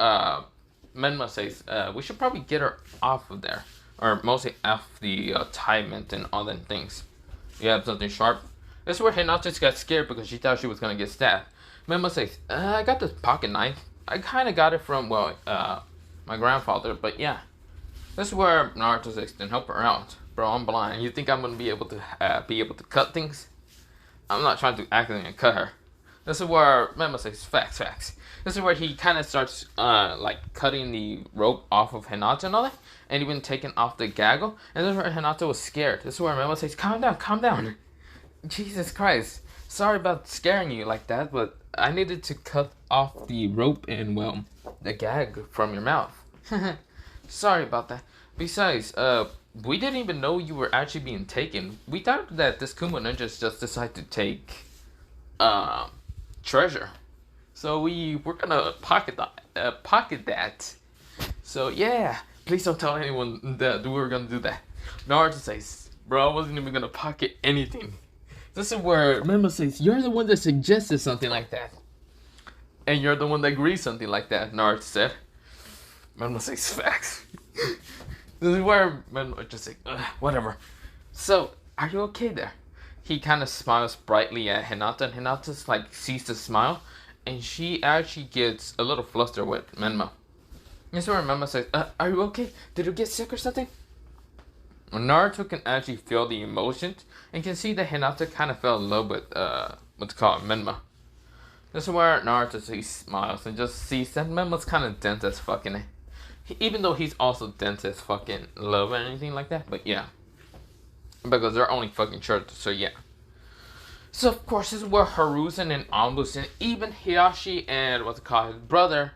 Menma says, we should probably get her off of there. Or mostly off the tie-mint and all them things. You have something sharp. This is where Hinata got scared because she thought she was going to get stabbed. Menma says, I got this pocket knife. I kind of got it from, well, my grandfather, but yeah. This is where Naruto says, then help her out. Bro, I'm blind. You think I'm going to be able to cut things? I'm not trying to accidentally cut her. This is where Menma says, facts. This is where he kind of starts, like, cutting the rope off of Hinata and all that. And even taking off the gaggle. And this is where Hinata was scared. This is where Menma says, calm down. Jesus Christ. Sorry about scaring you like that, but I needed to cut off the rope and, well, the gag from your mouth. Sorry about that. Besides, we didn't even know you were actually being taken. We thought that this Kuma ninjas just decided to take, treasure. So we were gonna pocket that. So yeah, please don't tell anyone that we were gonna do that. Naruto says, bro, I wasn't even gonna pocket anything. This is where Menma says, you're the one that suggested something like that. And you're the one that agrees something like that, Naruto said. Menma says, facts. This is where Menma just says, whatever. So, are you okay there? He kind of smiles brightly at Hinata, and Hinata's like sees the smile, and she actually gets a little flustered with Menma. This is where Menma says, are you okay? Did you get sick or something? Naruto can actually feel the emotions and can see that Hinata kind of fell in love with what's called Menma. This is where Naruto smiles and just sees that Menma's kind of dense as fucking, even though he's also dense as fucking love or anything like that. But yeah, because they're only fucking church, so yeah. So of course this is where Haruzen and Anbu and even Hiyashi and what's it called, his brother,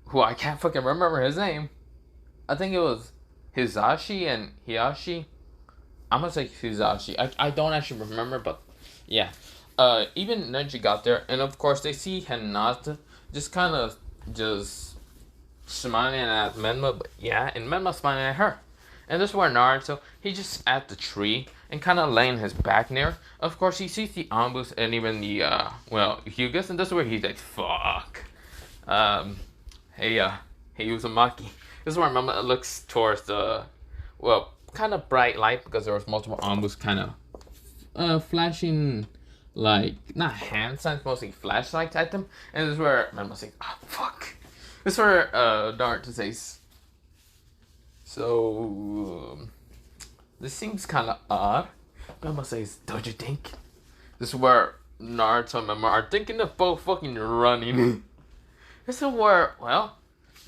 who I can't fucking remember his name. I think it was Hizashi and Hiyashi. I'm gonna say Hizashi. I don't actually remember, but yeah. Even Neji got there, and of course they see Hinata just kind of just smiling at Menma, but yeah, and Menma smiling at her. And this is where Naruto, he just at the tree and kind of laying his back near. Of course, he sees the Anbus and even the Hyugas, and this is where he's like, fuck. Hey Uzumaki. This is where Menma looks towards the, well, kind of bright light because there was multiple Anbus kind of flashing, like, not hand signs, mostly flashlights at them. And this is where Menma says, fuck. This is where Naruto says, so, this seems kind of odd. Menma says, don't you think? This is where Naruto and Menma are thinking of both fucking running. This is where, well,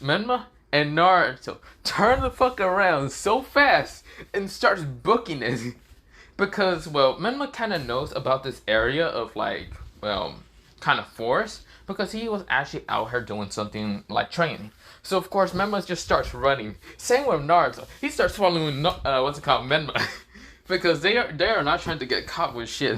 Menma and Naruto turn the fuck around so fast and starts booking it. Because, well, Menma kind of knows about this area of, like, well, kind of forest. Because he was actually out here doing something like training. So, of course, Menma just starts running. Same with Naruto. He starts following, Menma. Because they are not trying to get caught with shit.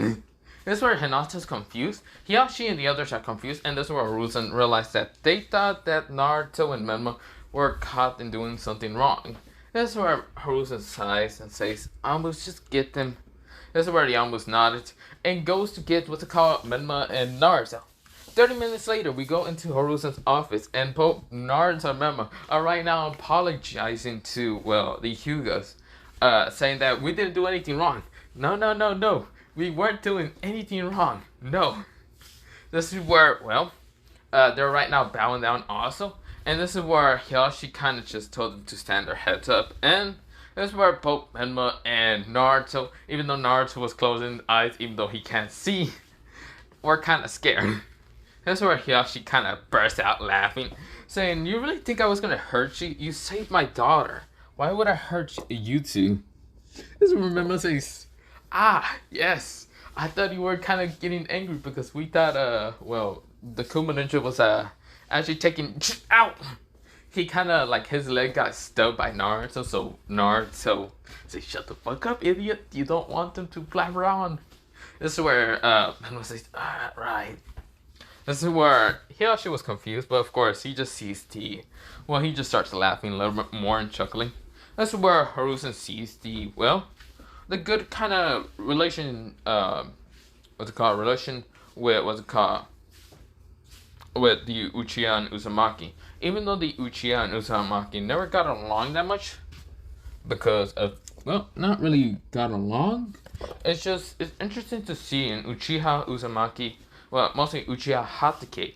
This is where Hinata's confused. Hiyashi and the others are confused. And this is where Haruzen realized that they thought that Naruto and Menma were caught in doing something wrong. This is where Haruzen sighs and says, Anbus, just get them. This is where the Anbus nodded and goes to get what's it called, Menma and Naruto. 30 minutes later, we go into Haruzen's office, and both Naruto and Menma are right now apologizing to, well, the Hyugas, saying that we didn't do anything wrong. No. We weren't doing anything wrong. No. This is where, well, they're right now bowing down also. And this is where Hiyashi kind of just told them to stand their heads up. And this is where both Menma and Naruto, even though Naruto was closing his eyes, even though he can't see, were kind of scared. This is where Hiyashi kind of burst out laughing. saying, "You really think I was gonna hurt you? You saved my daughter. Why would I hurt you two?" This remember says, "Ah, yes. I thought you were kind of getting angry because we thought, well, the Kuma Ninja was actually taking out. He kind of like his leg got stubbed by Naruto, so Naruto say, 'Shut the fuck up, idiot! You don't want them to blabber on.'" This is where Menma says, "Ah, right." This is where Hiyashi was confused, but of course he just sees he just starts laughing a little bit more and chuckling. This is where Hiruzen sees the good kind of relation, relation with the Uchiha and Uzumaki. Even though the Uchiha and Uzumaki never got along that much, because of, not really got along. It's interesting to see in Uchiha Uzumaki, mostly Uchiha Hatake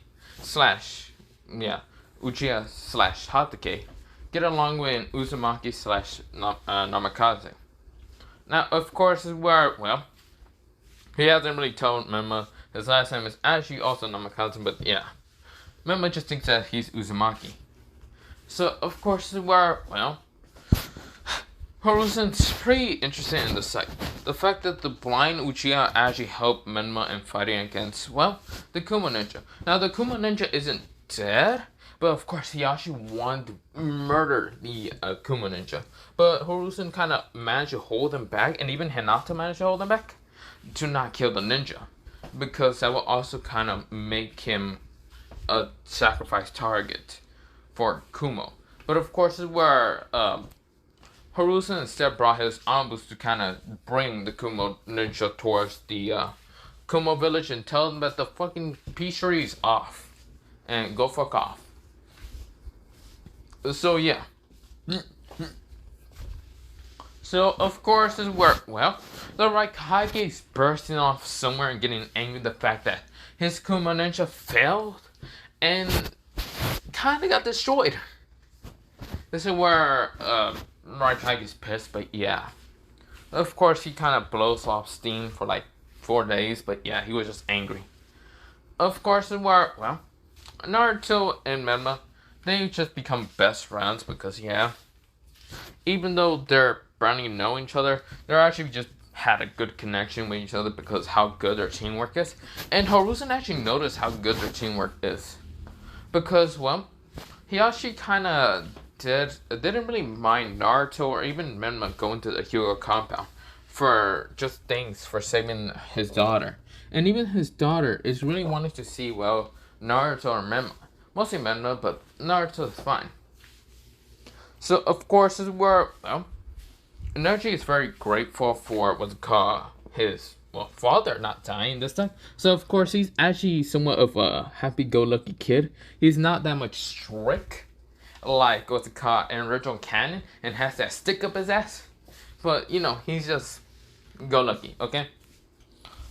Uchiha slash Hatake, get along with Uzumaki slash Namikaze. Now, of course, is where, he hasn't really told Menma his last name is actually also Namikaze, but yeah. Menma just thinks that he's Uzumaki. So, of course, is where, Hiruzen's pretty interested in the fact that the blind Uchiha actually helped Menma in fighting against, the Kuma Ninja. Now, the Kuma Ninja isn't dead, but of course, he actually wanted to murder the Kuma Ninja. But Hiruzen kind of managed to hold him back, and even Hinata managed to hold him back to not kill the ninja. Because that will also kind of make him a sacrifice target for Kumo. But of course, this is where Hiruzen instead brought his Anbus to kind of bring the Kumo ninja towards the Kumo village and tell them that the fucking peace treaty is off. And go fuck off. So, yeah. So, of course, this is where, the Hokage is bursting off somewhere and getting angry at the fact that his Kuma ninja failed and kind of got destroyed. This is where Hokage is pissed, but yeah. Of course, he kind of blows off steam for like 4 days, but yeah, he was just angry. Of course, this is where, Naruto and Menma, they just become best friends because, even though they're barely know each other, they're actually just had a good connection with each other because how good their teamwork is. And Hiruzen actually noticed how good their teamwork is. Because, he actually kind of didn't really mind Naruto or even Menma going to the Hyuga compound for just things for saving his daughter. And even his daughter is really wanting to see, Naruto or Menma. Mostly Menma, but Naruto is fine. So, of course, this is where, Energy is very grateful for his father not dying this time. So, of course, he's actually somewhat of a happy-go-lucky kid. He's not that much strict, like in original canon, and has that stick up his ass. But, he's just go-lucky, okay?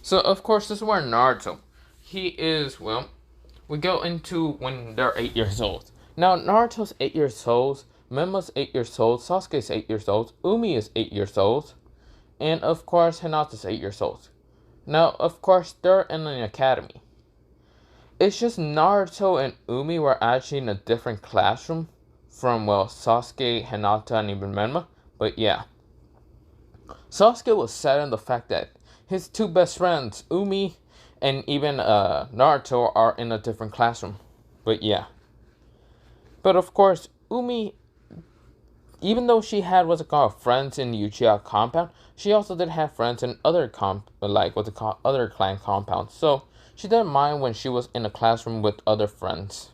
So, of course, this is where Naruto, he is, we go into when they're 8 years old. Now, Naruto's 8 years old, Menma's 8 years old, Sasuke's 8 years old, Umi is 8 years old, and of course, Hinata's 8 years old. Now, of course, they're in an academy. It's just Naruto and Umi were actually in a different classroom from, Sasuke, Hinata, and even Menma, but yeah. Sasuke was sad in the fact that his two best friends, Umi and even Naruto, are in a different classroom, but yeah. But of course, Umi, even though she had friends in the Uchiha compound, she also did have friends in other other clan compounds. So she didn't mind when she was in a classroom with other friends.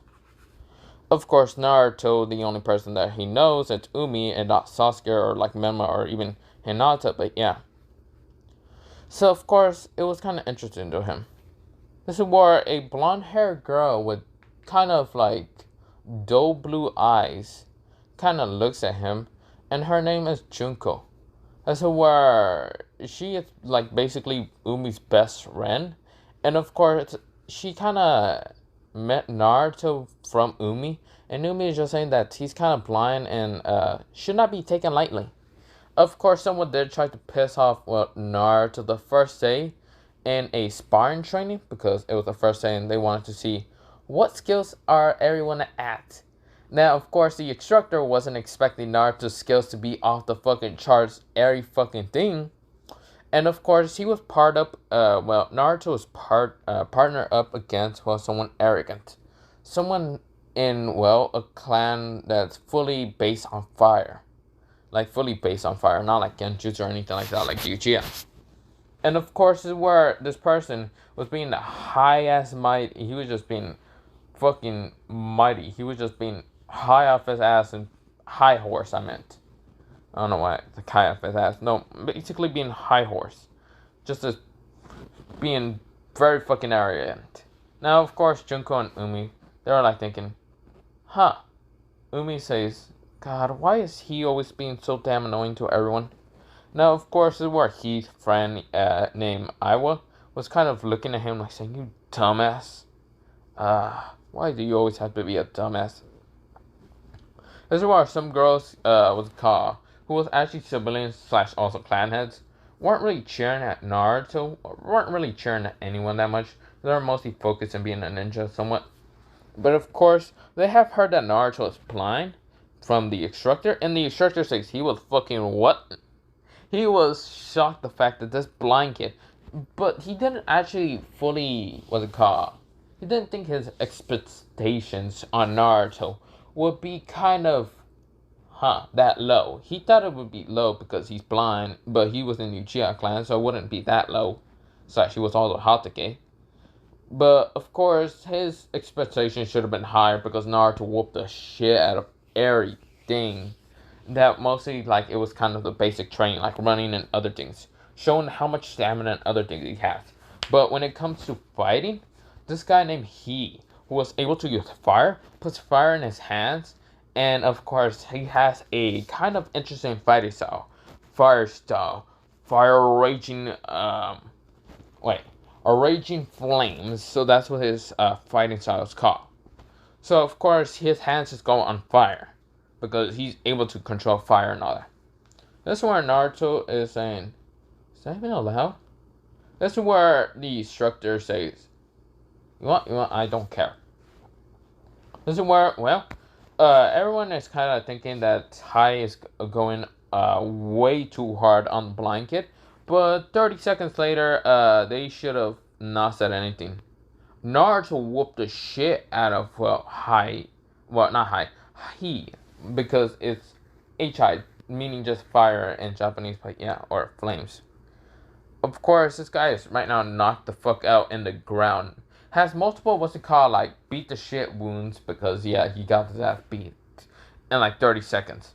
Of course, Naruto, the only person that he knows, it's Umi and not Sasuke or like Menma or even Hinata. But yeah. So of course, it was kind of interesting to him. This is where a blonde-haired girl with kind of like dull blue eyes kind of looks at him, and her name is Junko. That's where she is like basically Umi's best friend, and of course she kind of met Naruto from Umi, and Umi is just saying that he's kind of blind and should not be taken lightly. Of course, someone did try to piss off Naruto the first day in a sparring training because it was the first day and they wanted to see what skills are everyone at. Now, of course, the instructor wasn't expecting Naruto's skills to be off the fucking charts every fucking thing. And of course, he was Naruto was partner up against, someone arrogant. Someone in, a clan that's fully based on fire. Like, fully based on fire, not like Genjutsu or anything like that, like Uchiha. And of course, this is where this person was being the high ass might. He was just being fucking mighty. He was just being high off his ass and high horse, I meant. I don't know why it's high off his ass. No, basically being high horse. Just as being very fucking arrogant. Now, of course, Junko and Umi, they were like thinking, huh. Umi says, God, why is he always being so damn annoying to everyone? Now, of course, this is where his friend named Iwa was kind of looking at him like saying, you dumbass. Why do you always have to be a dumbass? This is where some girls who was actually siblings / also clan heads, weren't really cheering at Naruto, or weren't really cheering at anyone that much. They were mostly focused on being a ninja somewhat. But of course, they have heard that Naruto is blind from the instructor, and the instructor says he was fucking what? He was shocked the fact that this blind kid, but he didn't actually fully, he didn't think his expectations on Naruto would be kind of, that low. He thought it would be low because he's blind, but he was in the Uchiha clan, so it wouldn't be that low. So he was also Hatake. But, of course, his expectations should have been higher because Naruto whooped the shit out of everything. That mostly, it was kind of the basic training, like running and other things. Showing how much stamina and other things he has. But when it comes to fighting, this guy named He, who was able to use fire, puts fire in his hands. And, of course, he has a kind of interesting fighting style. Fire raging, raging flames. So that's what his fighting style is called. So, of course, his hands just go on fire. Because he's able to control fire and all that. This is where Naruto is saying, is that even allowed? This is where the instructor says, you want, I don't care. This is where, everyone is kind of thinking that Hai is going way too hard on the blind kid. But 30 seconds later, they should have not said anything. Naruto whooped the shit out of, Hai. Well, not Hai. He. Because it's Hi, meaning just fire in Japanese, but yeah, or flames. Of course, this guy is right now knocked the fuck out in the ground. Has multiple, beat the shit wounds because, yeah, he got his ass beat in 30 seconds.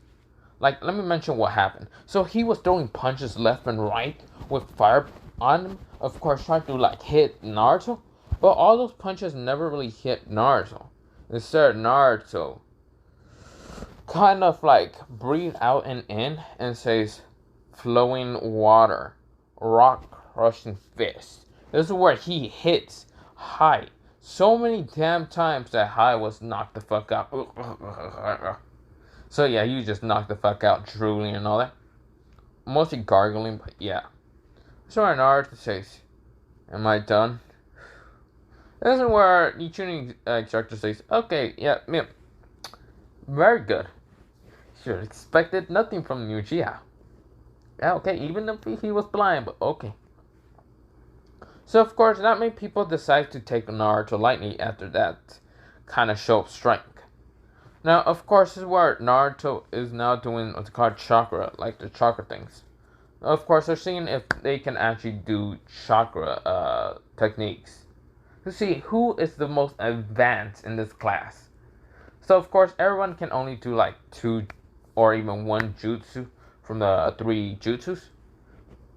Let me mention what happened. So he was throwing punches left and right with fire on him, of course, trying to, hit Naruto. But all those punches never really hit Naruto. Instead, Naruto kind of breathe out and in and says, flowing water, rock crushing fist. This is where he hits Hai so many damn times that Hai was knocked the fuck out. So yeah, he just knocked the fuck out, drooling and all that. Mostly gargling, but yeah. So Naruto says, am I done? This is where the tuning instructor says, okay, yeah, very good. Should have expected nothing from Uchiha. Yeah, okay, even if he was blind, but okay. So, of course, not many people decide to take Naruto lightly after that kind of show of strength. Now, of course, this is where Naruto is now doing what's called chakra, the chakra things. Of course, they're seeing if they can actually do chakra techniques to see who is the most advanced in this class. So, of course, everyone can only do 2 or even 1 jutsu from the 3 jutsus.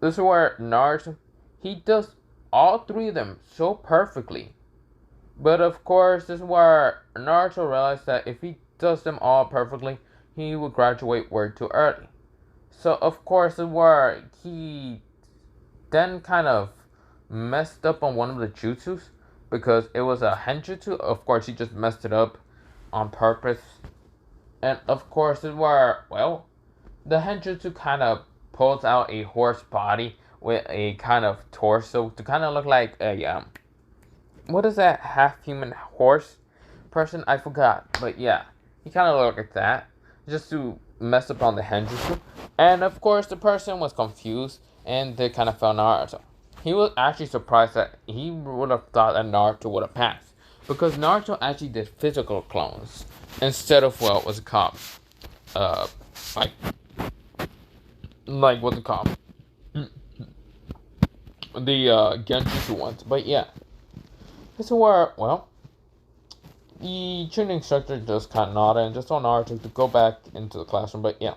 This is where Naruto, he does all 3 of them so perfectly. But of course, this is where Naruto realized that if he does them all perfectly, he would graduate way too early. So of course, this is where he then kind of messed up on one of the jutsus because it was a henjutsu. Of course, he just messed it up on purpose. And of course, this is where, the henjutsu kind of pulls out a horse body with a kind of torso to kind of look like a, what is that half-human horse person? I forgot, but yeah. He kind of looked like that, just to mess up on the Henjutsu. And of course, the person was confused, and they kind of felt Naruto. He was actually surprised that he would have thought that Naruto would have passed, because Naruto actually did physical clones instead of what was it called, uh, like what's it called, the Genjutsu ones. But yeah, this is where the training instructor just kind of nodded and just told Naruto to go back into the classroom. But yeah,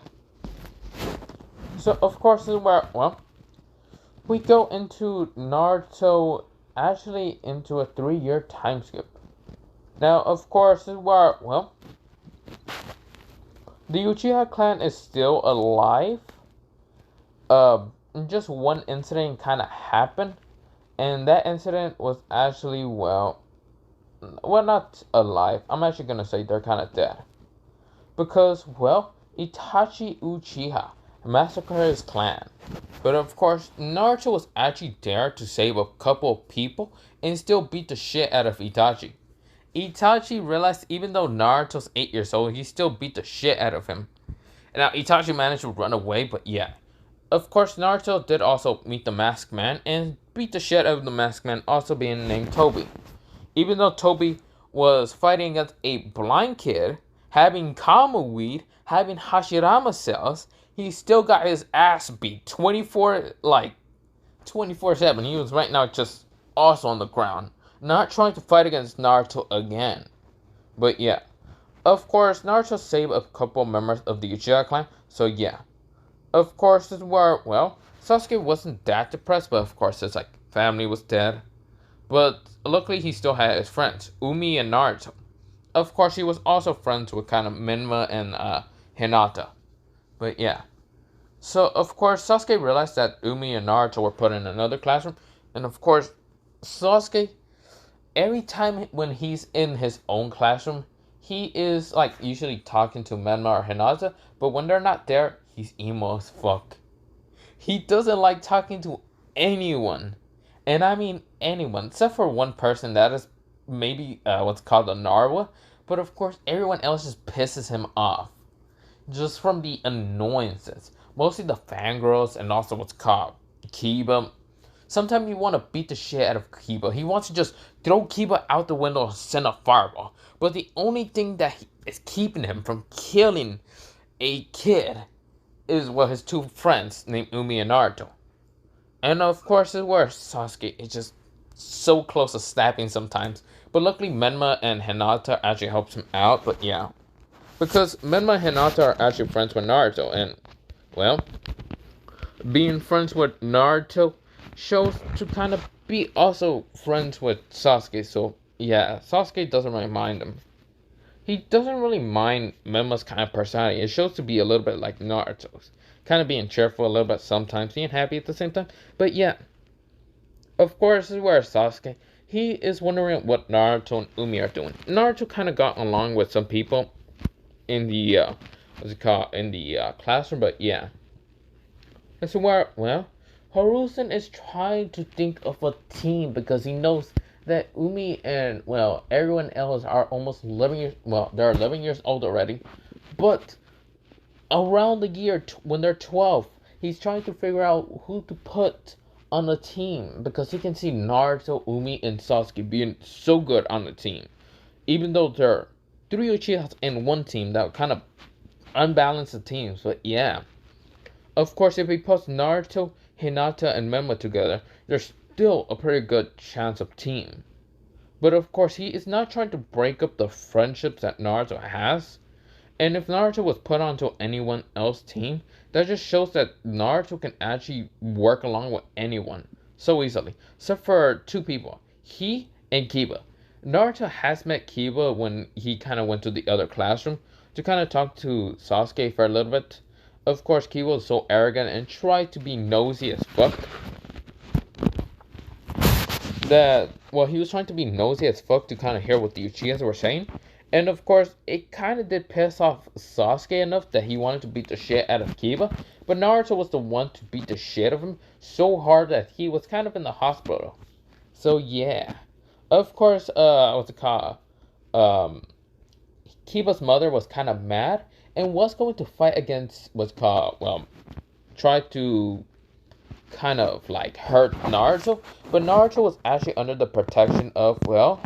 so of course this is where we go into Naruto actually into a 3-year time skip. Now, of course, this is where the Uchiha clan is still alive. Just one incident kind of happened, and that incident was actually not alive. I'm actually gonna say they're kind of dead, because Itachi Uchiha massacred his clan. But of course, Naruto was actually there to save a couple of people and still beat the shit out of Itachi. Itachi realized even though Naruto's 8 years old, he still beat the shit out of him. And now Itachi managed to run away, but yeah. Of course, Naruto did also meet the Masked Man and beat the shit out of the Masked Man, also being named Toby. Even though Toby was fighting against a blind kid, having Kama weed, having Hashirama cells, he still got his ass beat 24/7. He was right now just also on the ground, not trying to fight against Naruto again. But yeah, of course, Naruto saved a couple members of the Uchiha clan, so yeah. Of course, this is where, Sasuke wasn't that depressed, but of course his family was dead. But luckily he still had his friends, Umi and Naruto. Of course, he was also friends with kind of Menma and Hinata. But yeah. So, of course, Sasuke realized that Umi and Naruto were put in another classroom. And of course, Sasuke, every time when he's in his own classroom, he is usually talking to Menma or Hinata. But when they're not there, he's emo as fuck. He doesn't like talking to anyone. And I mean anyone, except for one person that is maybe what's called a Narwa. But of course, everyone else just pisses him off. Just from the annoyances. Mostly the fangirls and also what's called Kiba. Sometimes you want to beat the shit out of Kiba. He wants to just throw Kiba out the window and send a fireball. But the only thing that is keeping him from killing a kid is his two friends named Umi and Naruto. And of course, is where Sasuke is just so close to snapping sometimes. But luckily, Menma and Hinata actually helps him out. But yeah, because Menma and Hinata are actually friends with Naruto, and being friends with Naruto shows to kind of be also friends with Sasuke. So yeah, Sasuke doesn't really mind him. He doesn't really mind Menma's kind of personality. It shows to be a little bit like Naruto's. Kind of being cheerful a little bit sometimes, being happy at the same time. But yeah, of course, this is where Sasuke, he is wondering what Naruto and Umi are doing. Naruto kind of got along with some people in the, classroom, but yeah. This is where, Harusen is trying to think of a team because he knows that Umi and, everyone else are almost 11 years, they're 11 years old already. But around the year when they're 12, he's trying to figure out who to put on the team because he can see Naruto, Umi, and Sasuke being so good on the team. Even though there are 3 Uchihas in one team, that would kind of unbalance the teams. But yeah. Of course, if he puts Naruto, Hinata, and Menma together, there's still a pretty good chance of team. But of course, he is not trying to break up the friendships that Naruto has. And if Naruto was put onto anyone else's team, that just shows that Naruto can actually work along with anyone so easily. Except for 2 people, he and Kiba. Naruto has met Kiba when he kind of went to the other classroom to kind of talk to Sasuke for a little bit. Of course, Kiba was so arrogant and tried to be nosy as fuck that, he was trying to be nosy as fuck to kind of hear what the Uchihas were saying. And of course, it kind of did piss off Sasuke enough that he wanted to beat the shit out of Kiba. But Naruto was the one to beat the shit of him so hard that he was kind of in the hospital. So yeah. Of course, Kiba Kiba's mother was kind of mad and was going to fight against what's called, well, try to kind of like hurt Naruto, but Naruto was actually under the protection of, well,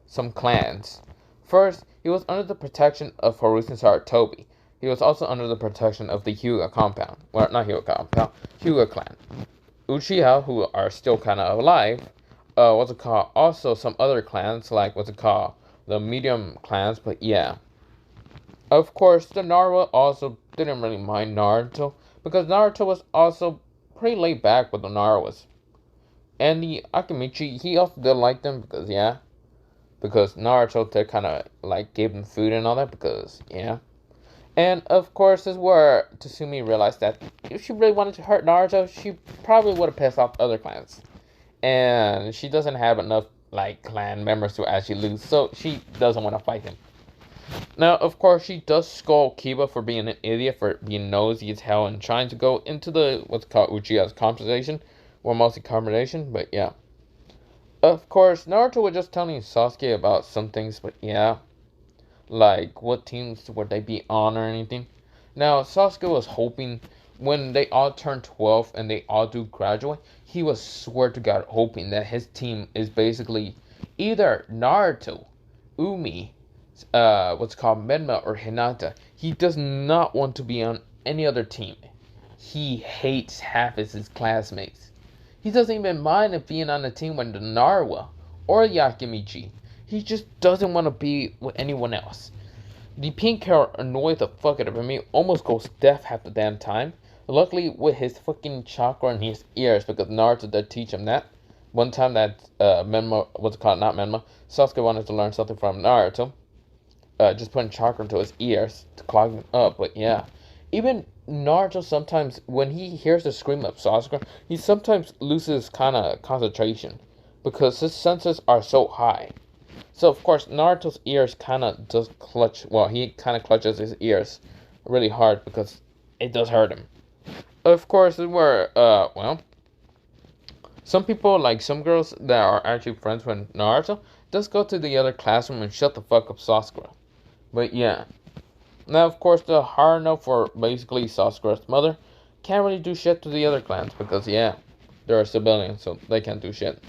some clans. First, he was under the protection of Harusen Sarutobi. He was also under the protection of the Hyuga compound. Well, not Hyuga compound, Hyuga clan. Uchiha, who are still kind of alive, what's it called? Also, some other clans, like what's it called? The medium clans, but yeah. Of course, the Naruto also didn't really mind Naruto, because Naruto was also pretty laid back with the Narutos. And the Akimichi, he also did like them, because yeah. Because Naruto did kind of, like, gave them food and all that, because, yeah. And, of course, this is where Tsumi realized that if she really wanted to hurt Naruto, she probably would have pissed off other clans. And she doesn't have enough, like, clan members to actually lose, so she doesn't want to fight him. Now, of course, she does scold Kiba for being an idiot, for being nosy as hell, and trying to go into the, what's called Uchiha's conversation, or mostly conversation, but yeah. Of course, Naruto was just telling Sasuke about some things, but yeah. Like, what teams would they be on or anything. Now, Sasuke was hoping when they all turn 12 and they all do graduate, he was, swear to God, hoping that his team is basically either Naruto, Umi, what's called Menma, or Hinata. He does not want to be on any other team. He hates half of his classmates. He doesn't even mind if being on a team with the Naruto or Yakimichi. He just doesn't want to be with anyone else. The pink hair annoys the fuck out of him. He almost goes deaf half the damn time. Luckily, with his fucking chakra in his ears, because Naruto did teach him that. One time that Menma, what's it called, not Menma, Sasuke wanted to learn something from Naruto. Just putting chakra into his ears to clog him up, but yeah. Even Naruto sometimes, when he hears the scream of Sasuke, he sometimes loses kind of concentration because his senses are so high. So, of course, Naruto's ears kind of does clutch, well, he kind of clutches his ears really hard because it does hurt him. Of course, well, some people, like some girls that are actually friends with Naruto, just go to the other classroom and shut the fuck up Sasuke. But yeah. Now, of course, the Haruno, for basically Sasuke's mother, can't really do shit to the other clans because, yeah, they're civilians, so they can't do shit.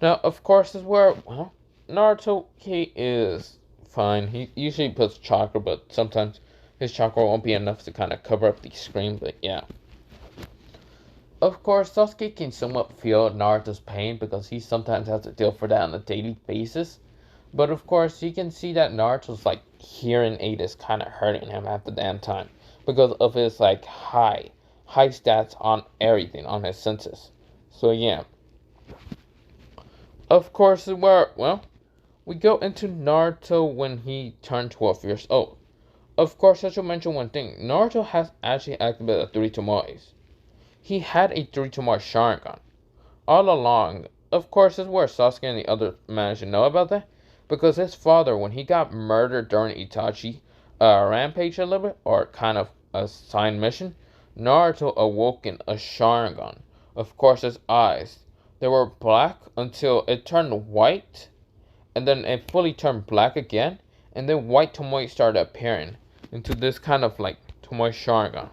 Now, of course, is where, well, Naruto, he is fine. He usually puts chakra, but sometimes his chakra won't be enough to kind of cover up the screen, but yeah. Of course, Sasuke can somewhat feel Naruto's pain because he sometimes has to deal with that on a daily basis. But of course, you can see that Naruto's like hearing aid is kind of hurting him at the damn time because of his like high stats on everything, on his senses. So yeah. Of course, we go into Naruto when he turned 12 years old. Of course, I should mention one thing. Naruto has actually activated 3 Tomoes. He had a 3 Tomoe Sharingan. All along, of course, this is where Sasuke and the others managed to know about that. Because his father, when he got murdered during Itachi rampage a little bit, or kind of a side mission, Naruto awoke in a Sharingan. Of course, his eyes, they were black until it turned white, and then it fully turned black again, and then white Tomoe started appearing into this kind of like Tomoe Sharingan.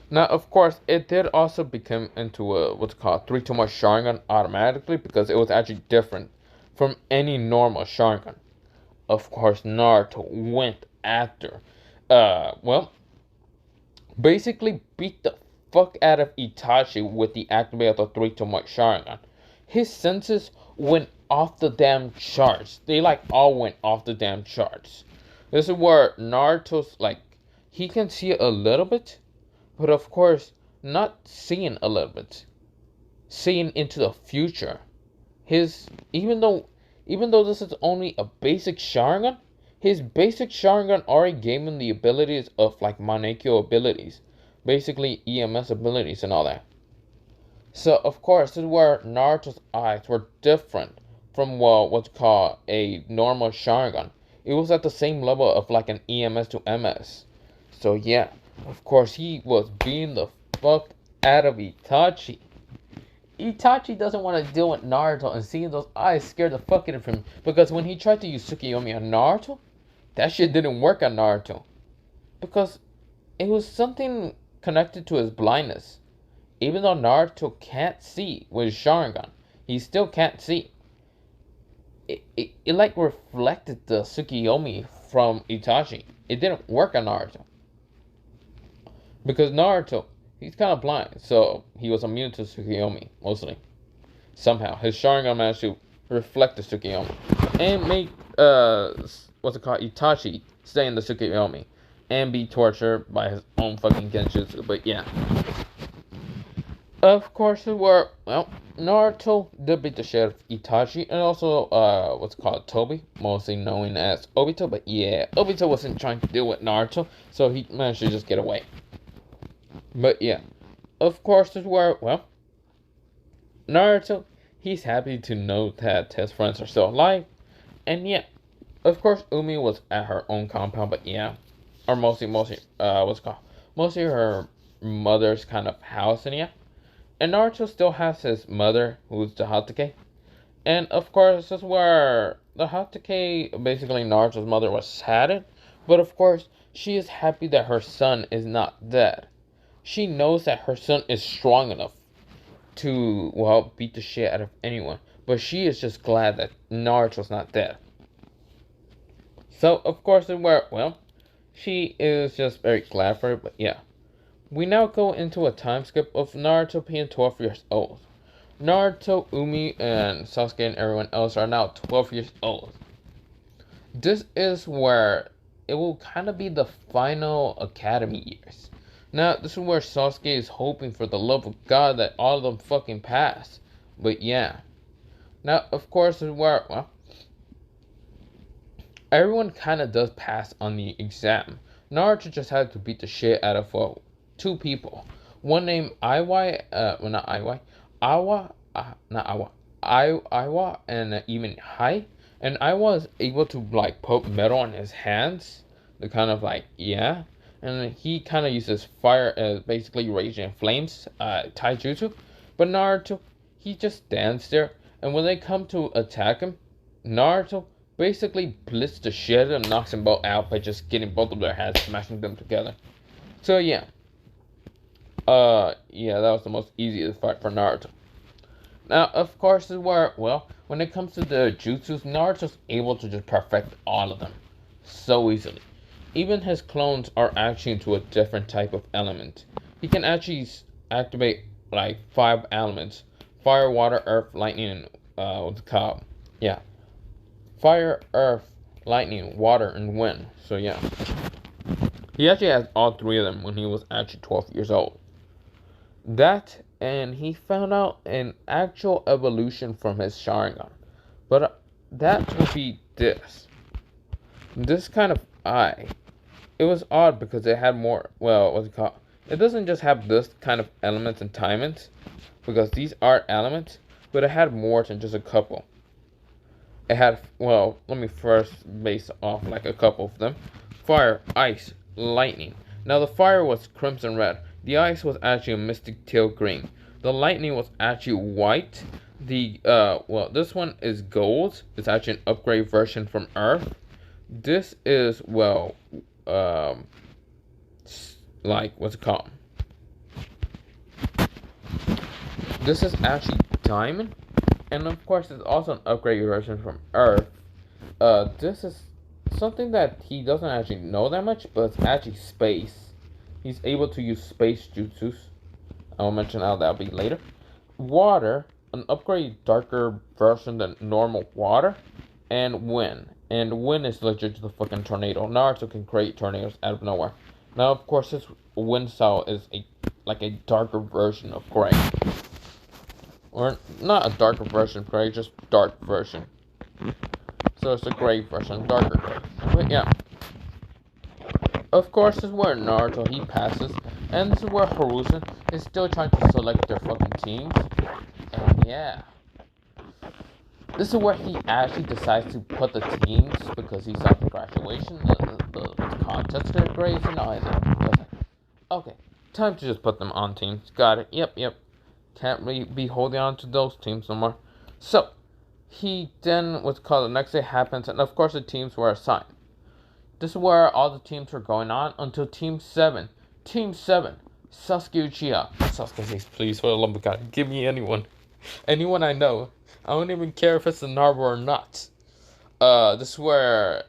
Now, of course, it did also become into a, what's called 3 Tomoe Sharingan automatically, because it was actually different from any normal Sharingan. Of course, Naruto went after, basically beat the fuck out of Itachi with the activate of the 3 Tomoe Sharingan. His senses went off the damn charts. They like all went off the damn charts. This is where Naruto's like, he can see a little bit, but of course, not seeing a little bit. Seeing into the future. Even though this is only a basic Sharingan, his basic Sharingan already gave him the abilities of like Manekyo abilities, basically EMS abilities and all that. So of course, this is where Naruto's eyes were different from what's called a normal Sharingan. It was at the same level of like an EMS to MS. So yeah, of course he was beating the fuck out of Itachi. Itachi doesn't want to deal with Naruto, and seeing those eyes scared the fuck out of him, because when he tried to use Tsukiyomi on Naruto, that shit didn't work on Naruto. Because it was something connected to his blindness. Even though Naruto can't see with his Sharingan, he still can't see. It like reflected the Tsukiyomi from Itachi. It didn't work on Naruto. Because Naruto, he's kind of blind, so he was immune to Tsukiyomi, mostly. Somehow. His Sharingan managed to reflect the Tsukiyomi. And make, Itachi stay in the Tsukiyomi. And be tortured by his own fucking genjutsu, but yeah. Of course, Naruto did beat the shit of Itachi, and also, Tobi, mostly known as Obito, but yeah, Obito wasn't trying to deal with Naruto, so he managed to just get away. But yeah, of course, Naruto, he's happy to know that his friends are still alive, and yeah, of course, Umi was at her own compound, but yeah, or mostly, mostly her mother's kind of house, and yeah. And Naruto still has his mother, who's the Hatake. And of course, this is where the Hatake, basically Naruto's mother, was saddened. But of course, she is happy that her son is not dead. She knows that her son is strong enough to, beat the shit out of anyone. But she is just glad that Naruto's not dead. So, of course, she is just very glad for it, but yeah. We now go into a time skip of Naruto being 12 years old. Naruto, Umi, and Sasuke and everyone else are now 12 years old. This is where it will kind of be the final academy years. Now, this is where Sasuke is hoping for the love of God that all of them fucking pass. But yeah. Now, of course, this is where, everyone kind of does pass on the exam. Naruto just had to beat the shit out of, two people. One named Iwa, and even Hai. And Iwa was able to put metal on his hands. The kind of yeah. And he kind of uses fire as basically raging flames, taijutsu. But Naruto, he just stands there. And when they come to attack him, Naruto basically blitz the shit and knocks them both out by just getting both of their heads, smashing them together. So yeah. Yeah, that was the most easiest fight for Naruto. Now, of course, is where, when it comes to the jutsus, Naruto's able to just perfect all of them so easily. Even his clones are actually into a different type of element. He can actually activate, 5 elements. Fire, water, earth, lightning, and, Fire, earth, lightning, water, and wind. So, yeah. He actually has all 3 of them when he was actually 12 years old. That, and he found out an actual evolution from his Sharingan. But that would be this. This kind of eye. It was odd because it had more, it doesn't just have this kind of elements and timings, because these are elements, but it had more than just a couple. It had, let me first base off a couple of them. Fire, ice, lightning. Now the fire was crimson red. The ice was actually a mystic teal green. The lightning was actually white. The, this one is gold. It's actually an upgrade version from Earth. This is, what's it called? This is actually diamond. And of course, it's also an upgrade version from Earth. This is something that he doesn't actually know that much, but it's actually space. He's able to use space jutsus. I'll mention how that'll be later. Water, an upgrade darker version than normal water. And wind. And wind is legit to the fucking tornado. Naruto can create tornadoes out of nowhere. Now, of course, this wind style is a darker version of gray. Or not a darker version of gray, just dark version. So it's a gray version, darker gray. But yeah. Of course, this is where Naruto, he passes. And this is where Hiruzen is still trying to select their fucking teams. And yeah. This is where he actually decides to put the teams, because he saw the graduation, the contest grades and all that. Okay, time to just put them on teams. Got it. Yep. Can't really be holding on to those teams no more. So, he then, the next day happens, and of course the teams were assigned. This is where all the teams were going on until Team 7. Team 7, Sasuke Uchiha. Sasuke says, please, for the love of God, give me anyone. Anyone I know. I don't even care if it's a Naruto or not. This is where,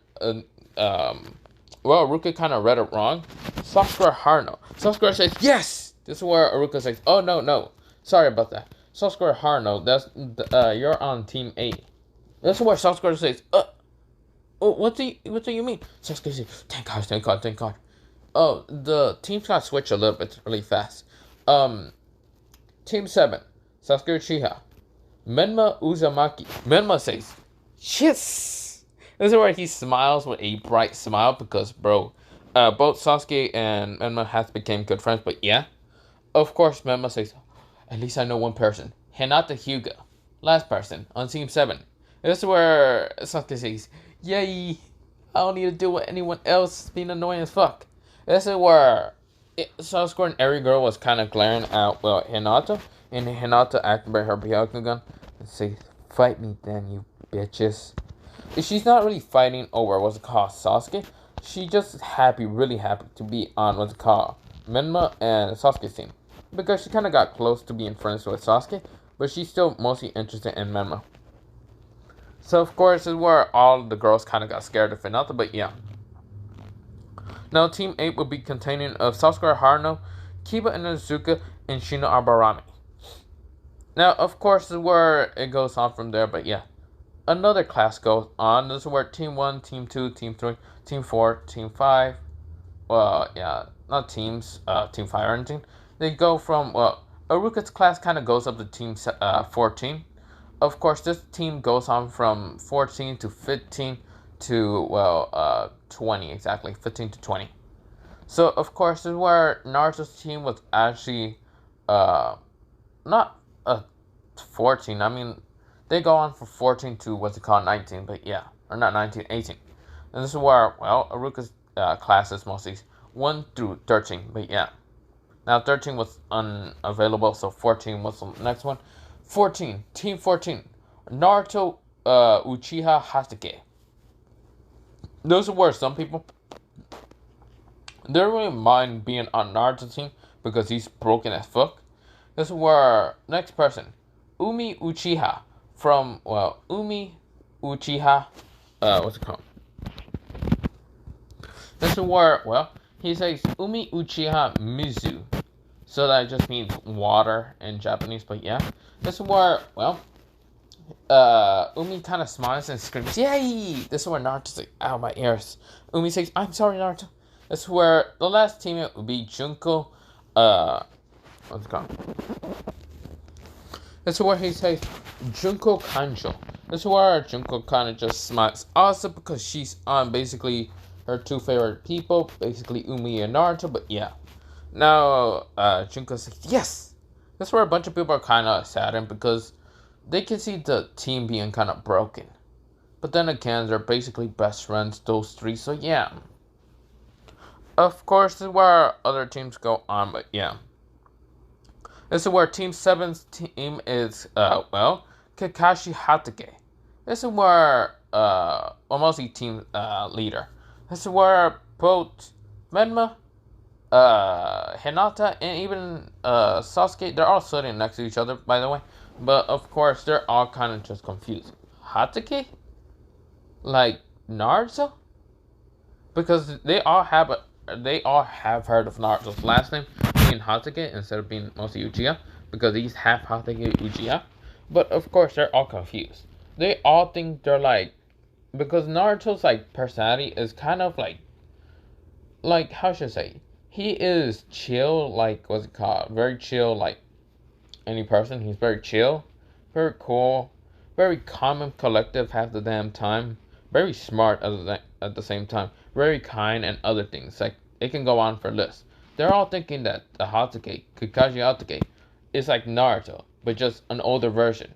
Aruka kind of read it wrong. Sasuke Haruno. Sasuke says, yes! This is where Aruka says, oh, no. Sorry about that. Sasuke Haruno, you're on Team 8. This is where Sasuke says, what do you mean? Sasuke says, thank God. Oh, the teams got switched a little bit really fast. Team 7, Sasuke Uchiha. Menma Uzumaki. Menma says, yes! This is where he smiles with a bright smile because, both Sasuke and Menma have become good friends, but yeah. Of course, Menma says, at least I know one person. Hinata Hyuga. Last person on Team 7. This is where Sasuke says, yay! I don't need to deal with anyone else being annoying as fuck. This is where Sasuke and every girl was kind of glaring at, Hinata. And Hinata activated her Byakugan and says, fight me then, you bitches. She's not really fighting over Sasuke. She's just really happy to be on Menma and Sasuke's team. Because she kind of got close to being friends with Sasuke, but she's still mostly interested in Menma. So, of course, this is where all the girls kind of got scared of Hinata, but yeah. Now, Team 8 will be containing of Sasuke Haruno, Kiba Inuzuka, and Shino Abarami. Now, of course, this is where it goes on from there, but yeah. Another class goes on. This is where Team 1, Team 2, Team 3, Team 4, Team 5, not teams, Team 5 or anything. They go from, Aruka's class kind of goes up to Team 14. Of course, this team goes on from 14 to 15 to, 20, exactly. 15 to 20. So, of course, this is where Naruto's team was actually, not 14. I mean, they go on from 14 to 19, but yeah. Or not 19, 18. And this is where, Aruka's class is mostly 1 through 13, but yeah. Now, 13 was unavailable, so 14 was the next one. 14, Team 14, Naruto, Uchiha, Hatake. Those were some people. They don't really mind being on Naruto's team because he's broken as fuck. This is where, next person, Umi Uchiha, from, Umi Uchiha, what's it called? This is where, he says Umi Uchiha Mizu. So that just means water in Japanese, but yeah. This is where, Umi kind of smiles and screams, yay! This is where Naruto's like, ow, my ears. Umi says, I'm sorry, Naruto. This is where the last teammate would be Junko, what's it called? This is where he says, Junko Kanjo. This is where Junko kind of just smiles. Also because she's on basically her two favorite people, basically Umi and Naruto, but yeah. Now, Junko says, yes! This is where a bunch of people are kind of saddened because they can see the team being kind of broken. But then again, they're basically best friends, those three, so yeah. Of course, this is where other teams go on, but yeah. This is where Team 7's team is, Kakashi Hatake. This is where, mostly team, leader. This is where both Menma, Hinata, and even, Sasuke, they're all sitting next to each other, by the way. But, of course, they're all kind of just confused. Hatake? Like, Naruto? Because they all have heard of Naruto's last name being Hatake instead of being mostly Uchiha. Because he's half Hatake Uchiha. But, of course, they're all confused. They all think they're like... Because Naruto's, like, personality is kind of like, how should I say? He is chill, like, what's it called? Very chill, like, any person. He's very chill, very cool, very calm and collective half the damn time, very smart at the same time, very kind and other things. Like, it can go on for lists. They're all thinking that the Hatake, Kakashi Hatake, is like Naruto, but just an older version.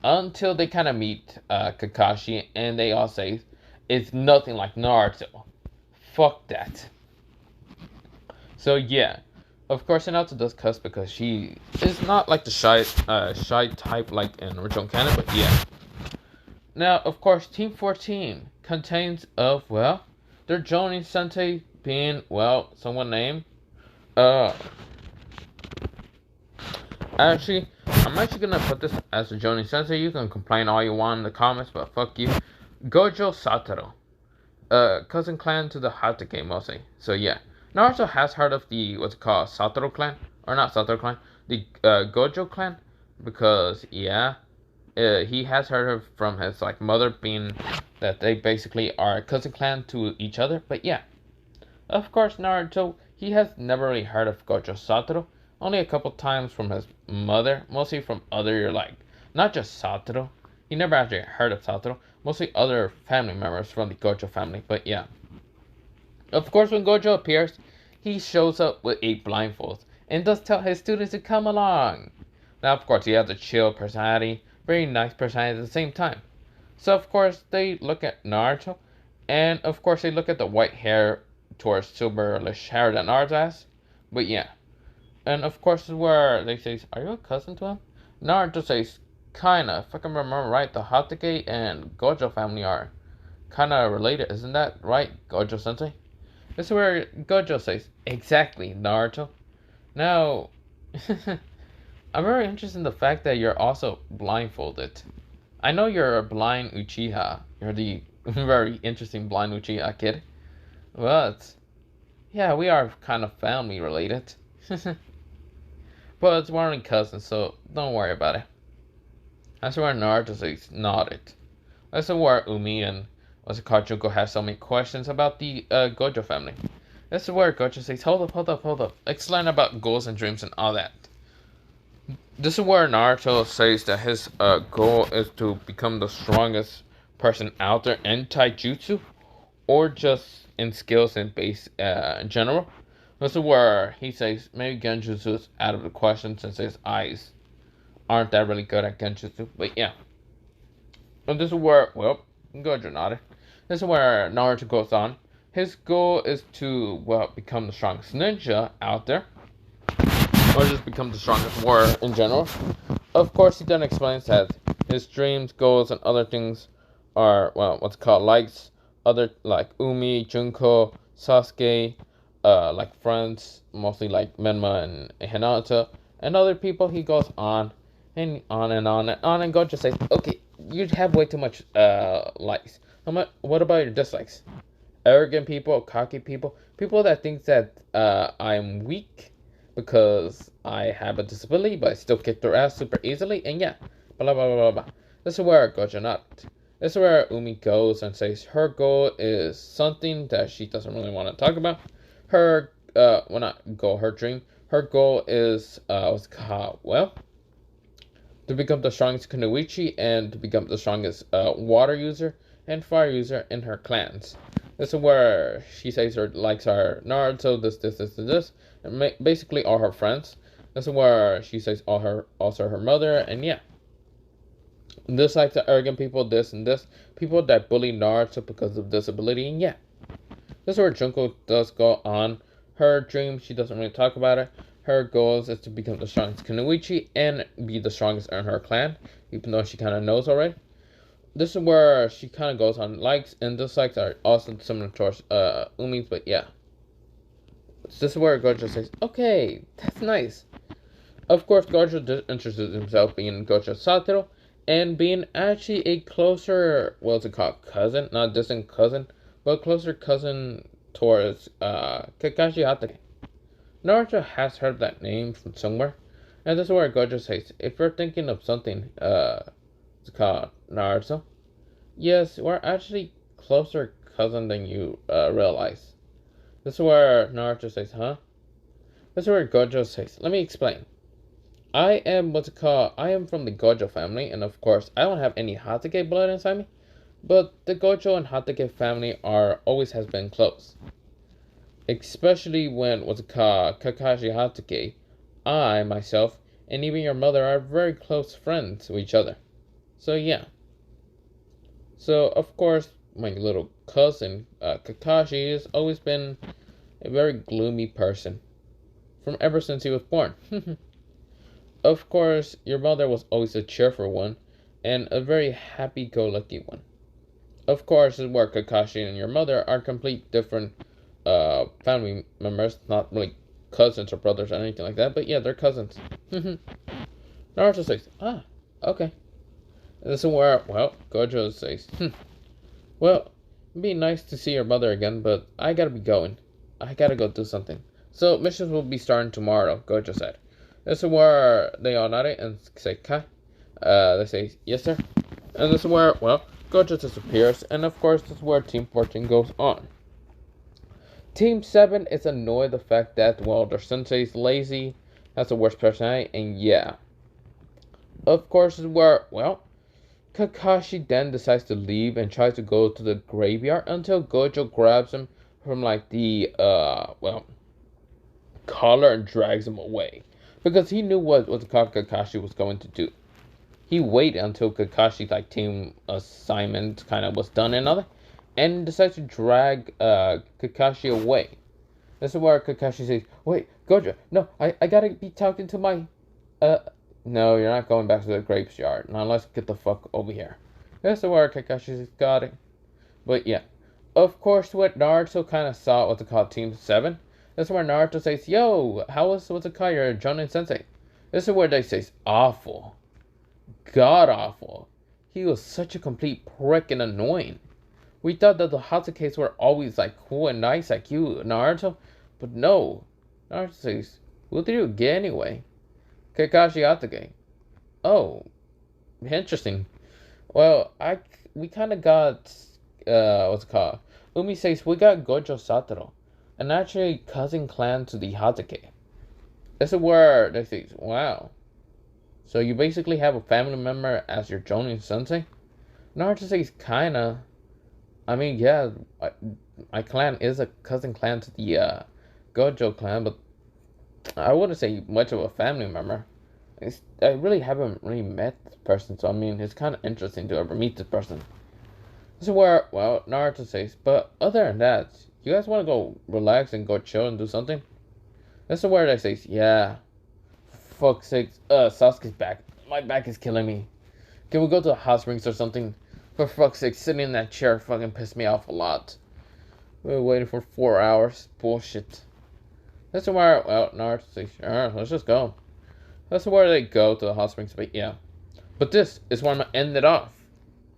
Until they kind of meet Kakashi and they all say, it's nothing like Naruto. Fuck that. So yeah. Of course, Hinata does cuss because she is not like the shy type like in original canon, but yeah. Now, of course, Team 14 contains of, their Jonin Sensei being, well, someone named, uh, actually, I'm actually gonna put this as a Jonin Sensei. You can complain all you want in the comments, but fuck you. Gojo Satoru, cousin clan to the Hatake mostly. So yeah, Naruto has heard of the what's it called Satoru clan, or not Satoru clan, the Gojo clan, because yeah, he has heard of from his like mother being that they basically are a cousin clan to each other. But yeah, of course Naruto he has never really heard of Gojo Satoru. Only a couple times from his mother, mostly from other like not just Satoru. He never actually heard of Satoru. Mostly other family members from the Gojo family. But yeah, of course when Gojo appears, he shows up with a blindfold and does tell his students to come along. Now of course he has a chill personality, very nice personality at the same time. So of course they look at Naruto, and of course they look at the white hair towards silverish hair that Naruto has. But yeah, and of course where they say, "Are you a cousin to him?" Naruto says, "Kinda. If I can remember right, the Hatake and Gojo family are kinda related, isn't that right, Gojo Sensei?" This is where Gojo says, "Exactly, Naruto." Now, I'm very interested in the fact that you're also blindfolded. I know you're a blind Uchiha. You're the very interesting blind Uchiha kid. But, yeah, we are kind of family related. But we're only cousins, so don't worry about it. That's where Naruto says nodded. That's where Umi and what's it called Junko have so many questions about the Gojo family. This is where Gojo says, hold up. Let's learn about goals and dreams and all that. This is where Naruto says that his goal is to become the strongest person out there in taijutsu, or just in skills and base in general. This is where he says maybe genjutsu is out of the question since his eyes aren't that really good at genjutsu. But yeah. And this is where, well, Gojo nodded. This is where Naruto goes on. His goal is to, well, become the strongest ninja out there. Or just become the strongest warrior in general. Of course, he then explains that his dreams, goals, and other things are, well, what's called likes. Other, like Umi, Junko, Sasuke, like friends, mostly like Menma and Hinata, and other people. He goes on and on and on and on, and Gojo says, "Okay, you have way too much likes. What about your dislikes? Arrogant people, cocky people, people that think that I'm weak because I have a disability, but I still kick their ass super easily, and yeah, blah blah blah blah." This is where Gojo not. This is where Umi goes and says her goal is something that she doesn't really want to talk about. Her well, not goal, her dream. Her goal is what's called, well, to become the strongest Kunoichi and to become the strongest water user and fire user in her clans. This is where she says her likes are Naruto, this, and basically all her friends. This is where she says also her mother, and yeah. Dislikes the arrogant people, this and this. People that bully Naruto because of disability, and yeah. This is where Junko does go on. Her dream, she doesn't really talk about it. Her goals is to become the strongest Kunoichi and be the strongest in her clan, even though she kind of knows already. This is where she kind of goes on. Likes and dislikes are also similar towards Umi's, but yeah. This is where Gojo says, "Okay, that's nice." Of course, Gojo introduces himself being Gojo Satoru, and being actually a closer, what's it called, cousin, not distant cousin, but closer cousin towards Kakashi Hatake. Naruto has heard that name from somewhere, and this is where Gojo says, if you're thinking of something, it's called Naruto, yes, we're actually closer cousin than you realize. This is where Naruto says, huh? This is where Gojo says, let me explain. I am I am from the Gojo family, and of course, I don't have any Hatake blood inside me, but the Gojo and Hatake family always has been close. Especially when Kakashi Hatake, I, myself, and even your mother are very close friends to each other. So yeah. So of course, my little cousin, Kakashi, has always been a very gloomy person. From ever since he was born. Of course, your mother was always a cheerful one, and a very happy-go-lucky one. of course, is where Kakashi and your mother are complete different family members, not really cousins or brothers or anything like that, but yeah, they're cousins. Naruto says, ah, okay. And this is where, well, Gojo says, well, it'd be nice to see your mother again, but I gotta be going. I gotta go do something. So, missions will be starting tomorrow, Gojo said. This is where they all nod it and say, Kai? They say, yes, sir. And this is where, well, Gojo disappears, and of course, this is where Team 14 goes on. Team 7 is annoyed the fact that, well, their sensei's lazy, has the worst personality, and yeah. Of course, this is where, well, Kakashi then decides to leave and tries to go to the graveyard until Gojo grabs him from, like, the, well, collar and drags him away. Because he knew what Kakashi was going to do. He waited until Kakashi's, like, team assignment kind of was done and all that, and decides to drag Kakashi away. This is where Kakashi says, wait, Gojo, no, I gotta be talking to my, no, you're not going back to the graveyard. Now let's get the fuck over here. This is where Kakashi got it. But yeah. Of course, what Naruto kind of saw what's it called, Team 7. This is where Naruto says, yo, how was what's it called, your Jonin Sensei? This is where they say, awful. God awful. He was such a complete prick and annoying. We thought that the Hatakes were always like cool and nice like you, Naruto. But no. Naruto says, who did you get anyway? Kakashi Hatake. Oh, interesting. Well, we kind of got, what's it called? Umi says, we got Gojo Satoru, an actually cousin clan to the Hatake. This is where they say, wow. So you basically have a family member as your Jonin Sensei? Naruto says, kinda. I mean, yeah, my clan is a cousin clan to the Gojo clan, but I wouldn't say much of a family member. I really haven't really met this person, so I mean, it's kind of interesting to ever meet this person. This is where, well, Naruto says, but other than that, you guys want to go relax and go chill and do something? This is where they say, yeah, fuck's sake, Sasuke's back. My back is killing me. Can we go to the hot springs or something? For fuck's sake, sitting in that chair fucking pissed me off a lot. We were waiting for 4 hours. Bullshit. This is where, well, Naruto says, sure, let's just go. That's where they go to the hot springs, but yeah. But this is where I'm going to end it off.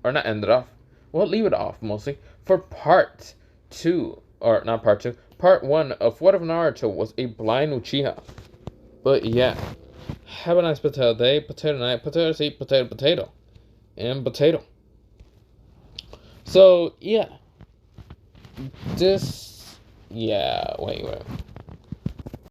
Or not end it off. Well, leave it off, mostly. For part 2. Or, not part 2. Part 1 of What If Naruto Was a Blind Uchiha. But yeah. Have a nice potato day, potato night, potatoes eat, potato. And potato. So, yeah. This... Yeah, wait.